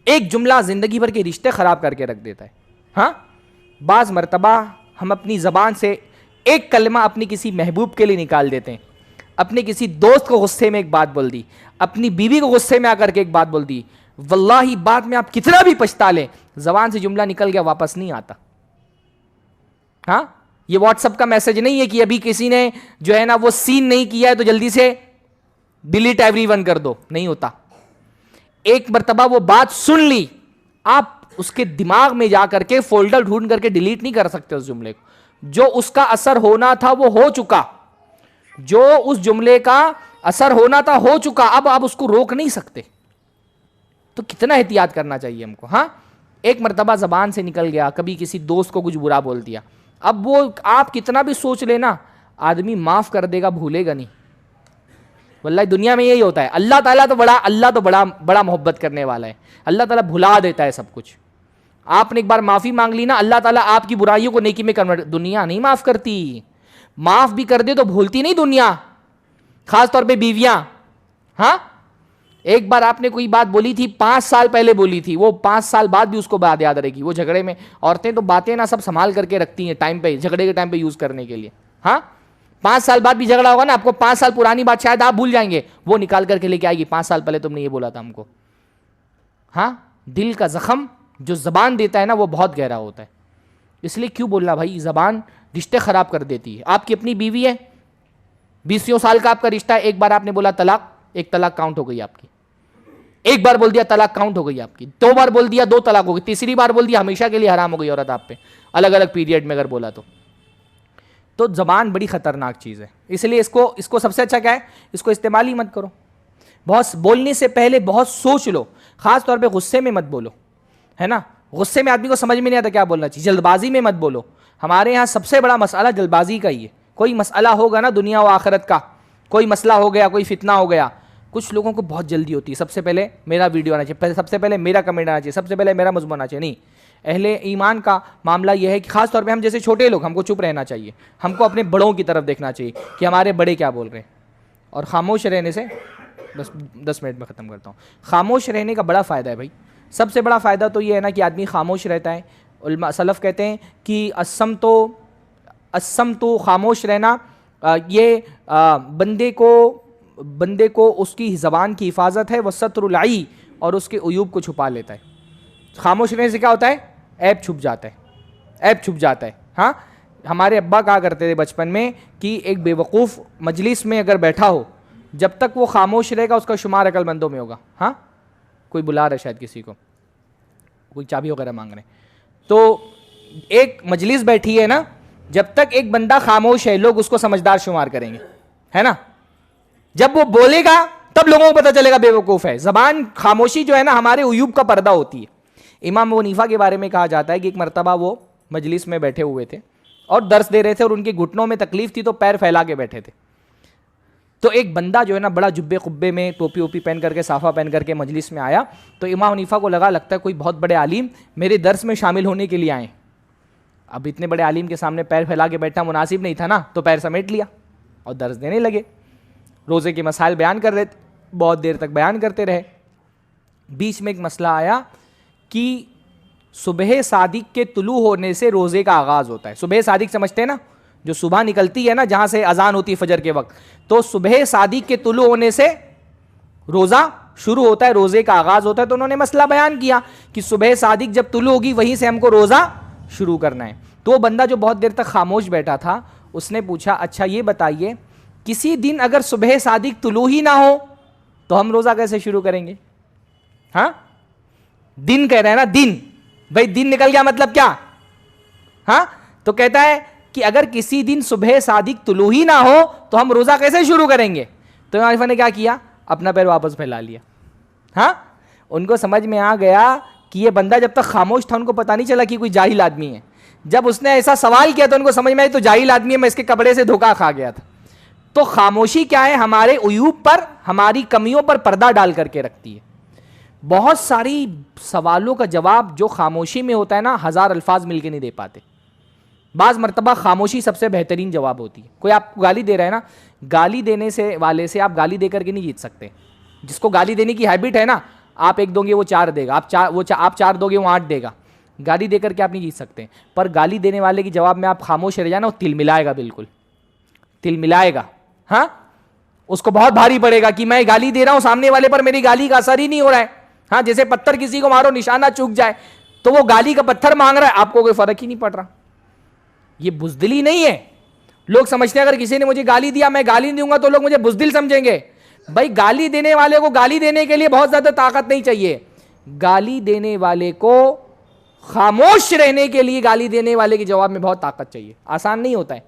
ایک جملہ زندگی بھر کے رشتے خراب کر کے رکھ دیتا ہے. ہاں بعض مرتبہ ہم اپنی زبان سے ایک کلمہ اپنی کسی محبوب کے لیے نکال دیتے ہیں. اپنے کسی دوست کو غصے میں ایک بات بول دی, اپنی بیوی کو غصے میں آ کر کے ایک بات بول دی, واللہ بعد میں آپ کتنا بھی پچھتا لیں, زبان سے جملہ نکل گیا واپس نہیں آتا. ہاں یہ واٹس ایپ کا میسج نہیں ہے کہ ابھی کسی نے جو ہے نا وہ سین نہیں کیا ہے تو جلدی سے ڈیلیٹ ایوری ون کر دو, نہیں ہوتا. ایک مرتبہ وہ بات سن لی, آپ اس کے دماغ میں جا کر کے فولڈر ڈھونڈ کر کے ڈیلیٹ نہیں کر سکتے اس جملے کو. جو اس کا اثر ہونا تھا وہ ہو چکا, جو اس جملے کا اثر ہونا تھا ہو چکا, اب آپ اس کو روک نہیں سکتے. تو کتنا احتیاط کرنا چاہیے ہم کو. ہاں ایک مرتبہ زبان سے نکل گیا, کبھی کسی دوست کو کچھ برا بول دیا, اب وہ آپ کتنا بھی سوچ لینا آدمی معاف کر دے گا, بھولے گا نہیں. واللہ دنیا میں یہی ہوتا ہے. اللہ تعالیٰ تو بڑا محبت کرنے والا ہے, اللہ تعالیٰ بھلا دیتا ہے سب کچھ. آپ نے ایک بار معافی مانگ لی نا, اللہ تعالیٰ آپ کی برائیوں کو نیکی میں کنورٹ. دنیا نہیں معاف کرتی, معاف بھی کر دے تو بھولتی نہیں دنیا, خاص طور پہ بیویاں. ہاں ایک بار آپ نے کوئی بات بولی تھی 5 سال پہلے بولی تھی, وہ 5 سال بعد بھی اس کو بات یاد رہے گی. وہ جھگڑے میں عورتیں تو باتیں نا سب سنبھال کر کے رکھتی ہیں ٹائم پہ, جھگڑے کے ٹائم پہ یوز کرنے کے لیے. ہاں 5 سال بعد بھی جھگڑا ہوگا نا, آپ کو 5 سال پرانی بات شاید آپ بھول جائیں گے, وہ نکال کر کے لے کے آئے گی 5 سال پہلے تم نے یہ بولا تھا ہم کو. ہاں دل کا زخم جو زبان دیتا ہے نا وہ بہت گہرا ہوتا ہے. اس لیے کیوں بولنا بھائی, زبان رشتے خراب کر دیتی ہے. آپ کی اپنی بیوی ہے, 20 سال کا آپ کا رشتہ ہے, ایک بار آپ نے بولا طلاق, ایک طلاق کاؤنٹ ہو گئی آپ کی. ایک بار بول دیا طلاق کاؤنٹ ہو گئی آپ کی. 2 بار بول دیا 2 طلاق ہو گئی. تیسری بار بول دیا ہمیشہ کے لیے حرام ہو گئی عورت آپ پہ, الگ الگ پیریڈ میں اگر بولا تو زبان بڑی خطرناک چیز ہے. اس لیے اس کو سب سے اچھا کیا ہے, اس کو استعمال ہی مت کرو. بہت بولنے سے پہلے بہت سوچ لو, خاص طور پہ غصے میں مت بولو, ہے نا. غصے میں آدمی کو سمجھ میں نہیں آتا کیا بولنا چاہیے. جلد بازی میں مت بولو. ہمارے یہاں سب سے بڑا مسئلہ جلد بازی کا ہی ہے. کوئی مسئلہ ہوگا نا دنیا و آخرت کا, کوئی مسئلہ ہو گیا, کوئی فتنہ ہو گیا, کچھ لوگوں کو بہت جلدی ہوتی ہے، سب سے پہلے میرا ویڈیو آنا چاہیے، سب سے پہلے میرا کمنٹ آنا چاہیے، سب سے پہلے میرا مضمون آنا چاہیے. نہیں، اہل ایمان کا معاملہ یہ ہے کہ خاص طور پہ ہم جیسے چھوٹے لوگ، ہم کو چپ رہنا چاہیے، ہم کو اپنے بڑوں کی طرف دیکھنا چاہیے کہ ہمارے بڑے کیا بول رہے ہیں. اور خاموش رہنے سے، بس 10 منٹ میں ختم کرتا ہوں. خاموش رہنے کا بڑا فائدہ ہے بھائی. سب سے بڑا فائدہ تو یہ ہے نا کہ آدمی خاموش رہتا ہے. علماء سلف کہتے ہیں کہ الصمت خاموش رہنا یہ بندے کو اس کی زبان کی حفاظت ہے، وستر العی، اور اس کے عیوب کو چھپا لیتا ہے. خاموش رہنے سے کیا ہوتا ہے؟ عیب چھپ جاتا ہے. ہاں، ہمارے ابا کہا کرتے تھے بچپن میں کہ ایک بے وقوف مجلس میں اگر بیٹھا ہو، جب تک وہ خاموش رہے گا اس کا شمار عقل مندوں میں ہوگا. ہاں، کوئی بلا رہا ہے شاید کسی کو، کوئی چابی وغیرہ مانگ رہے ہیں. تو ایک مجلس بیٹھی ہے نا، جب تک ایک بندہ خاموش ہے لوگ اس کو سمجھدار شمار کریں گے، ہے نا. جب وہ بولے گا تب لوگوں کو پتہ چلے گا بے وقوف ہے. زبان خاموشی جو ہے نا ہمارے عیوب کا پردہ ہوتی ہے. امام ابو حنیفہ کے بارے میں کہا جاتا ہے کہ ایک مرتبہ وہ مجلس میں بیٹھے ہوئے تھے اور درس دے رہے تھے، اور ان کے گھٹنوں میں تکلیف تھی تو پیر پھیلا کے بیٹھے تھے. تو ایک بندہ جو ہے نا بڑا جبے قبے میں ٹوپی ووپی پہن کر کے صافہ پہن کر کے مجلس میں آیا. تو امام حنیفہ کو لگتا ہے کوئی بہت بڑے عالم میرے درس میں شامل ہونے کے لیے آئے. اب اتنے بڑے عالم کے سامنے پیر پھیلا کے بیٹھنا مناسب نہیں تھا نا، تو پیر سمیٹ لیا اور درس دینے لگے. روزے کے مسائل بیان کر رہے تھے، بہت دیر تک بیان کرتے رہے. بیچ میں ایک مسئلہ آیا کہ صبح صادق کے طلوع ہونے سے روزے کا آغاز ہوتا ہے. صبح صادق سمجھتے ہیں نا، جو صبح نکلتی ہے نا جہاں سے اذان ہوتی ہے فجر کے وقت، تو صبح صادق کے طلوع ہونے سے روزہ شروع ہوتا ہے، روزے کا آغاز ہوتا ہے. تو انہوں نے مسئلہ بیان کیا کہ صبح صادق جب طلوع ہوگی وہیں سے ہم کو روزہ شروع کرنا ہے. تو وہ بندہ جو بہت دیر تک خاموش بیٹھا تھا اس نے پوچھا اچھا یہ بتائیے کسی دن اگر صبح صادق طلوع ہی نہ ہو تو ہم روزہ کیسے شروع کریں گے؟ ہاں، دن کہہ رہے ہیں نا، دن بھائی دن نکل گیا مطلب کیا؟ ہاں، تو کہتا ہے کہ اگر کسی دن صبح صادق طلوع ہی نہ ہو تو ہم روزہ کیسے شروع کریں گے؟ تو امام حنیفہ نے کیا کیا؟ اپنا پیر واپس پھیلا لیا. ہاں، ان کو سمجھ میں آ گیا کہ یہ بندہ جب تک خاموش تھا ان کو پتہ نہیں چلا کہ کوئی جاہل آدمی ہے. جب اس نے ایسا سوال کیا تو ان کو سمجھ میں آئی تو جاہل آدمی ہے، میں اس کے کپڑے سے دھوکہ کھا گیا تھا. تو خاموشی کیا ہے؟ ہمارے عیوب پر، ہماری کمیوں پر پردہ ڈال کر کے رکھتی ہے. بہت ساری سوالوں کا جواب جو خاموشی میں ہوتا ہے نا 1000 الفاظ مل کے نہیں دے پاتے. بعض مرتبہ خاموشی سب سے بہترین جواب ہوتی ہے. کوئی آپ کو گالی دے رہا ہے نا، گالی دینے سے والے سے آپ گالی دے کر کے نہیں جیت سکتے. جس کو گالی دینے کی ہیبٹ ہے نا، آپ 1 دو گے وہ 4 دے گا، آپ 4 دو گے وہ 8 دے گا. گالی دے کر کے آپ نہیں جیت سکتے. پر گالی دینے والے کی جواب میں آپ خاموش رہ جانا، وہ تل ملائے گا، بالکل تل ملائے گا. ہاں، اس کو بہت بھاری پڑے گا کہ میں گالی دے رہا ہوں، سامنے والے پر میری گالی کا اثر ہی نہیں ہو رہا ہے. ہاں، جیسے پتھر کسی کو مارو نشانہ چوک جائے تو وہ گالی کا پتھر مانگ رہا ہے، آپ کو کوئی فرق ہی نہیں پڑ رہا. یہ بزدلی نہیں ہے. لوگ سمجھتے ہیں اگر کسی نے مجھے گالی دیا میں گالی نہیں دوں گا تو لوگ مجھے بزدل سمجھیں گے. بھائی گالی دینے والے کو گالی دینے کے لیے بہت زیادہ طاقت نہیں چاہیے. گالی دینے والے کو خاموش رہنے کے لیے گالی دینے والے کے جواب میں بہت طاقت چاہیے. آسان نہیں ہوتا ہے.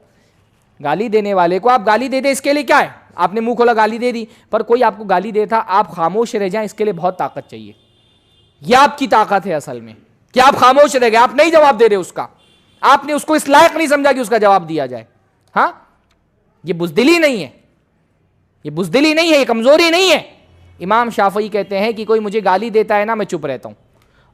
گالی دینے والے کو آپ گالی دے دیں اس کے لیے کیا ہے؟ آپ نے منہ کھولا گالی دے دی. پر کوئی آپ کو گالی دیتا آپ خاموش رہ جائیں، اس کے لیے بہت طاقت چاہیے. یہ آپ کی طاقت ہے اصل میں کہ آپ خاموش رہ گئے، آپ نہیں جواب دے رہے اس کا، آپ نے اس کو اس لائق نہیں سمجھا کہ اس کا جواب دیا جائے. ہاں، یہ بزدلی نہیں ہے، یہ بزدلی نہیں ہے، یہ کمزوری نہیں ہے. امام شافعی کہتے ہیں کہ کوئی مجھے گالی دیتا ہے نا میں چپ رہتا ہوں،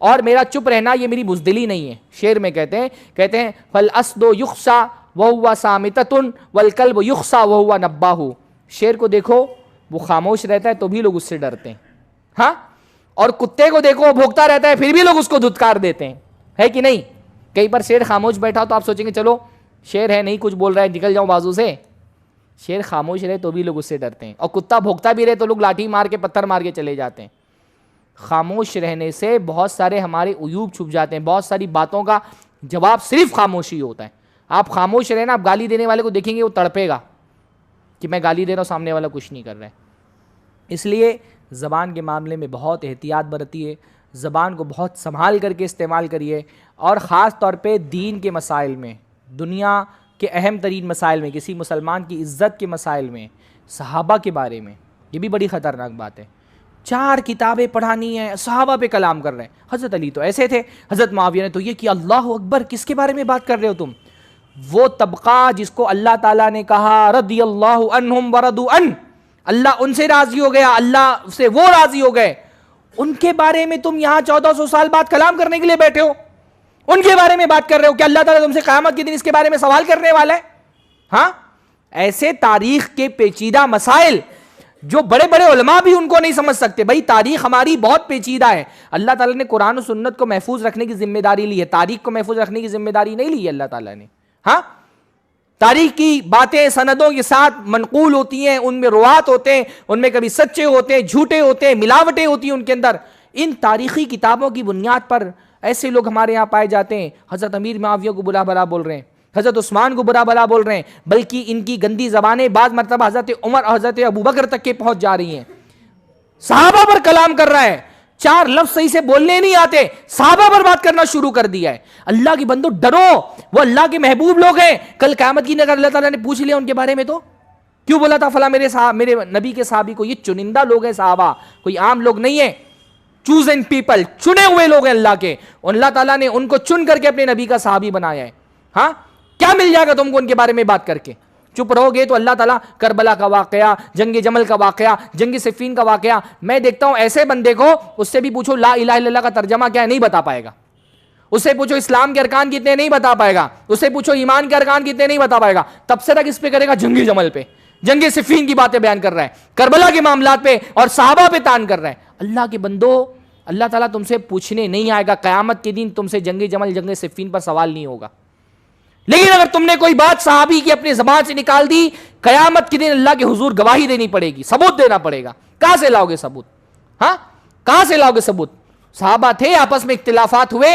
اور میرا چپ رہنا یہ میری بزدلی نہیں ہے. شعر میں کہتے ہیں فالاسد یخشا وہو صامتۃ والکلب یخشا وہو نباہ. شیر کو دیکھو وہ خاموش رہتا ہے تو بھی لوگ اس سے ڈرتے ہیں. ہاں، اور کتے کو دیکھو وہ بھونکتا رہتا ہے پھر بھی لوگ اس کو دھتکار دیتے ہیں، ہے کہ نہیں؟ کئی بار شیر خاموش بیٹھا تو آپ سوچیں گے چلو شیر ہے نہیں کچھ بول رہا ہے نکل جاؤں بازو سے. شیر خاموش رہے تو بھی لوگ اس سے ڈرتے ہیں، اور کتا بھونکتا بھی رہے تو لوگ لاٹھی مار کے پتھر مار کے چلے جاتے ہیں. خاموش رہنے سے بہت سارے ہمارے عیوب چھپ جاتے ہیں. بہت ساری باتوں کا جواب صرف خاموشی ہوتا ہے. آپ خاموش رہنا، آپ گالی دینے والے کو دیکھیں گے وہ تڑپے گا کہ میں گالی دے رہا ہوں سامنے والا کچھ نہیں کر رہا ہے. اس لیے زبان کے معاملے میں بہت احتیاط برتیے، زبان کو بہت سنبھال کر کے استعمال کریے، اور خاص طور پہ دین کے مسائل میں، دنیا کے اہم ترین مسائل میں، کسی مسلمان کی عزت کے مسائل میں، صحابہ کے بارے میں. یہ بھی بڑی خطرناک بات ہے. 4 کتابیں پڑھانی ہیں، صحابہ پہ کلام کر رہے ہیں. حضرت علی تو ایسے تھے، حضرت معاویہ نے تو یہ کیا. اللہ اکبر، کس کے بارے میں بات کر رہے ہو تم؟ وہ طبقہ جس کو اللہ تعالیٰ نے کہا رضی اللہ عنہم ورضوا عنہ، اللہ ان سے راضی ہو گیا، اللہ سے وہ راضی ہو گئے، ان کے بارے میں تم یہاں 1400 سال بعد کلام کرنے کے لیے بیٹھے ہو، ان کے بارے میں بات کر رہے ہو کہ اللہ تعالیٰ تم سے قیامت کے دن اس کے بارے میں سوال کرنے والا ہے؟ ہاں، ایسے تاریخ کے پیچیدہ مسائل جو بڑے بڑے علماء بھی ان کو نہیں سمجھ سکتے. بھائی تاریخ ہماری بہت پیچیدہ ہے. اللہ تعالیٰ نے قرآن و سنت کو محفوظ رکھنے کی ذمہ داری لی ہے، تاریخ کو محفوظ رکھنے کی ذمہ داری نہیں لی ہے اللہ تعالیٰ نے. ہاں، تاریخ کی باتیں سندوں کے ساتھ منقول ہوتی ہیں، ان میں روات ہوتے ہیں، ان میں کبھی سچے ہوتے ہیں، جھوٹے ہوتے ہیں، ملاوٹیں ہوتی ہیں ان کے اندر. ان تاریخی کتابوں کی بنیاد پر ایسے لوگ ہمارے یہاں پائے جاتے ہیں، حضرت امیر معاویہ کو برا بھلا بول رہے ہیں، حضرت عثمان کو برا بھلا بول رہے ہیں، بلکہ ان کی گندی زبانیں بعض مرتبہ حضرت عمر اور حضرت ابوبکر تک کے پہنچ جا رہی ہیں. صحابہ پر کلام کر رہا ہے، 4 لفظ صحیح سے بولنے نہیں آتے، صحابہ پر بات کرنا شروع کر دیا ہے. اللہ کی بندو ڈرو، وہ اللہ کے محبوب لوگ ہیں. کل قیامت کی اگر اللہ تعالیٰ نے پوچھ لیا ان کے بارے میں تو کیوں بولا تھا فلاں میرے نبی کے صحابی کو؟ یہ چنندہ لوگ ہیں صحابہ، کوئی عام لوگ نہیں ہیں. چوزن پیپل، چنے ہوئے لوگ ہیں اللہ کے، اور اللہ تعالیٰ نے ان کو چن کر کے اپنے نبی کا صحابی بنایا ہے. ہاں، کیا مل جائے گا تم کو ان کے بارے میں بات کر کے؟ چپ رہو گے تو اللہ تعالیٰ کربلا کا واقعہ، جنگ جمل کا واقعہ، جنگ صفین کا واقعہ، میں دیکھتا ہوں ایسے بندے کو اس سے بھی پوچھو لا الہ الا اللہ کا ترجمہ کیا ہے، نہیں بتا پائے گا. اس سے پوچھو اسلام کے ارکان کتنے، نہیں بتا پائے گا. اس سے پوچھو ایمان کے ارکان کتنے، نہیں بتا پائے گا. تب سے تک اس پہ کرے گا جنگ جمل پہ، جنگ صفین کی باتیں بیان کر رہا ہے، کربلا کے معاملات پہ اور صحابہ پہ تان کر رہا ہے. اللہ کے بندو، اللہ تعالیٰ تم سے پوچھنے نہیں آئے گا قیامت کے دن، تم سے جنگ جمل، جنگ صفین پر سوال نہیں ہوگا. لیکن اگر تم نے کوئی بات صحابی کی اپنی زبان سے نکال دی، قیامت کے دن اللہ کے حضور گواہی دینی پڑے گی، ثبوت دینا پڑے گا. کہاں سے لاؤ گے ثبوت؟ ہاں، کہاں سے لاؤ گے ثبوت؟ صحابہ تھے، آپس میں اختلافات ہوئے.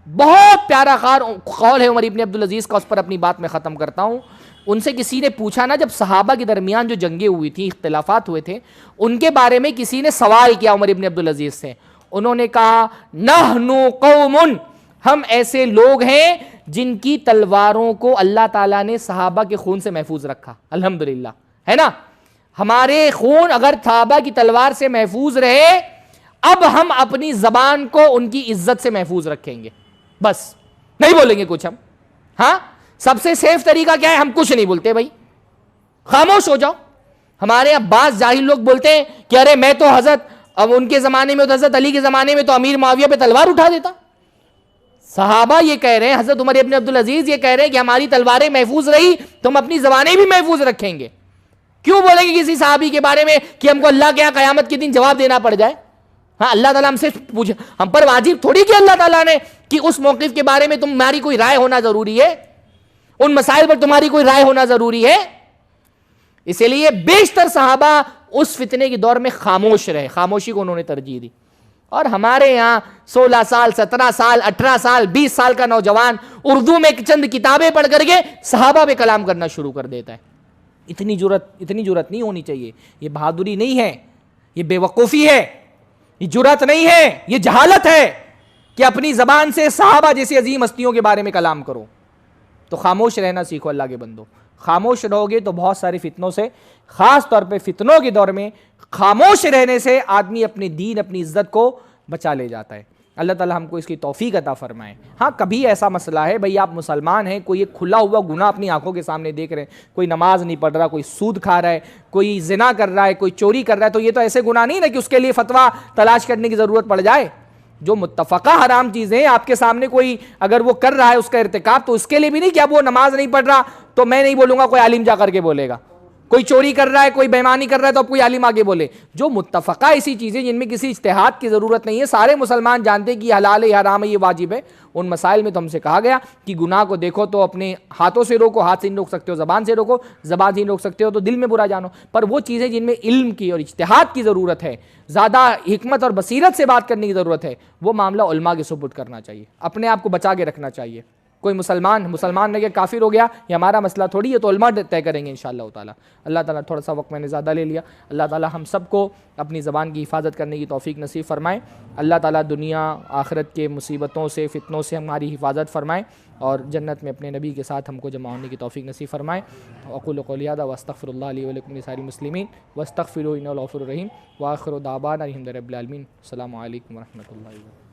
بہت پیارا قول ہے عمر ابن عبدالعزیز کا، اس پر اپنی بات میں ختم کرتا ہوں. ان سے کسی نے پوچھا نا، جب صحابہ کے درمیان جو جنگیں ہوئی تھی، اختلافات ہوئے تھے، ان کے بارے میں کسی نے سوال کیا عمر ابن عبدالعزیز سے. انہوں نے کہا نحن قوم، ہم ایسے لوگ ہیں جن کی تلواروں کو اللہ تعالیٰ نے صحابہ کے خون سے محفوظ رکھا. الحمدللہ، ہے نا؟ ہمارے خون اگر صحابہ کی تلوار سے محفوظ رہے، اب ہم اپنی زبان کو ان کی عزت سے محفوظ رکھیں گے. بس نہیں بولیں گے کچھ ہم. ہاں، سب سے سیف طریقہ کیا ہے؟ ہم کچھ نہیں بولتے بھائی، خاموش ہو جاؤ. ہمارے اب بعض جاہل لوگ بولتے ہیں کہ ارے میں تو اب ان کے زمانے میں تو حضرت علی کے زمانے میں تو امیر معاویہ پہ تلوار اٹھا دیتا. صحابہ یہ کہہ رہے ہیں، حضرت عمر ابن عبدالعزیز یہ کہہ رہے ہیں کہ ہماری تلواریں محفوظ رہی تو ہم اپنی زبانیں بھی محفوظ رکھیں گے. کیوں بولیں گے کسی صحابی کے بارے میں کہ ہم کو اللہ کے یہاں قیامت کے دن جواب دینا پڑ جائے؟ ہاں، اللہ تعالیٰ ہم سے پوچھے، ہم پر واجب تھوڑی کہ اللہ تعالیٰ نے کہ اس موقف کے بارے میں تمہاری کوئی رائے ہونا ضروری ہے، ان مسائل پر تمہاری کوئی رائے ہونا ضروری ہے. اسی لیے بیشتر صحابہ اس فتنے کے دور میں خاموش رہے، خاموشی کو انہوں نے ترجیح دی. اور ہمارے یہاں 16 سال 17 سال 18 سال 20 سال کا نوجوان اردو میں چند کتابیں پڑھ کر کے صحابہ پہ کلام کرنا شروع کر دیتا ہے. اتنی جرت نہیں ہونی چاہیے. یہ بہادری نہیں ہے، یہ بے وقوفی ہے، یہ جرت نہیں ہے، یہ جہالت ہے کہ اپنی زبان سے صحابہ جیسی عظیم ہستیوں کے بارے میں کلام کرو. تو خاموش رہنا سیکھو اللہ کے بندو. خاموش رہو گے تو بہت سارے فتنوں سے، خاص طور پہ فتنوں کے دور میں خاموش رہنے سے آدمی اپنی دین، اپنی عزت کو بچا لے جاتا ہے. اللہ تعالیٰ ہم کو اس کی توفیق عطا فرمائے. ہاں، کبھی ایسا مسئلہ ہے بھئی آپ مسلمان ہیں، کوئی ایک کھلا ہوا گناہ اپنی آنکھوں کے سامنے دیکھ رہے ہیں، کوئی نماز نہیں پڑھ رہا، کوئی سود کھا رہا ہے، کوئی زنا کر رہا ہے، کوئی چوری کر رہا ہے، تو یہ تو ایسے گناہ نہیں نا کہ اس کے لیے فتویٰ تلاش کرنے کی ضرورت پڑ جائے. جو متفقہ حرام چیزیں آپ کے سامنے کوئی اگر وہ کر رہا ہے اس کا ارتکاب، تو اس کے لیے بھی نہیں کہ اب وہ نماز نہیں پڑھ رہا تو میں نہیں بولوں گا، کوئی عالم جا کر کے بولے گا. کوئی چوری کر رہا ہے، کوئی بےمانی کر رہا ہے تو اب کوئی عالم آگے بولے. جو متفقہ ایسی چیزیں جن میں کسی اجتہاد کی ضرورت نہیں ہے، سارے مسلمان جانتے ہیں کہ یہ حلال ہے، یہ حرام ہے، یہ واجب ہے، ان مسائل میں تو ہم سے کہا گیا کہ گناہ کو دیکھو تو اپنے ہاتھوں سے روکو، ہاتھ سے نہیں روک سکتے ہو، زبان سے روکو، زبان سے نہیں روک سکتے ہو تو دل میں برا جانو. پر وہ چیزیں جن میں علم کی اور اجتہاد کی ضرورت ہے، زیادہ حکمت اور بصیرت سے بات کرنے کی ضرورت ہے، وہ معاملہ علماء کے سپرد کرنا چاہیے، اپنے آپ کو بچا کے رکھنا چاہیے. کوئی مسلمان نے کہ کافر ہو گیا، یہ ہمارا مسئلہ تھوڑی ہے، تو علماء طے کریں گے انشاءاللہ تعالیٰ. اللہ تعالیٰ، تھوڑا سا وقت میں نے زیادہ لے لیا، اللہ تعالیٰ ہم سب کو اپنی زبان کی حفاظت کرنے کی توفیق نصیب فرمائے. اللہ تعالیٰ دنیا آخرت کے مصیبتوں سے، فتنوں سے ہماری حفاظت فرمائے اور جنت میں اپنے نبی کے ساتھ ہم کو جمع ہونے کی توفیق نصیب فرمائے. اقول قولی ھذا واستغفر اللہ لی ولکم ولسائر المسلمین واستغفروہ انہ هو الغفور الرحیم وآخر دعوانا الحمد للہ رب العالمین. السلام علیکم ورحمۃ اللہ وبرکاتہ.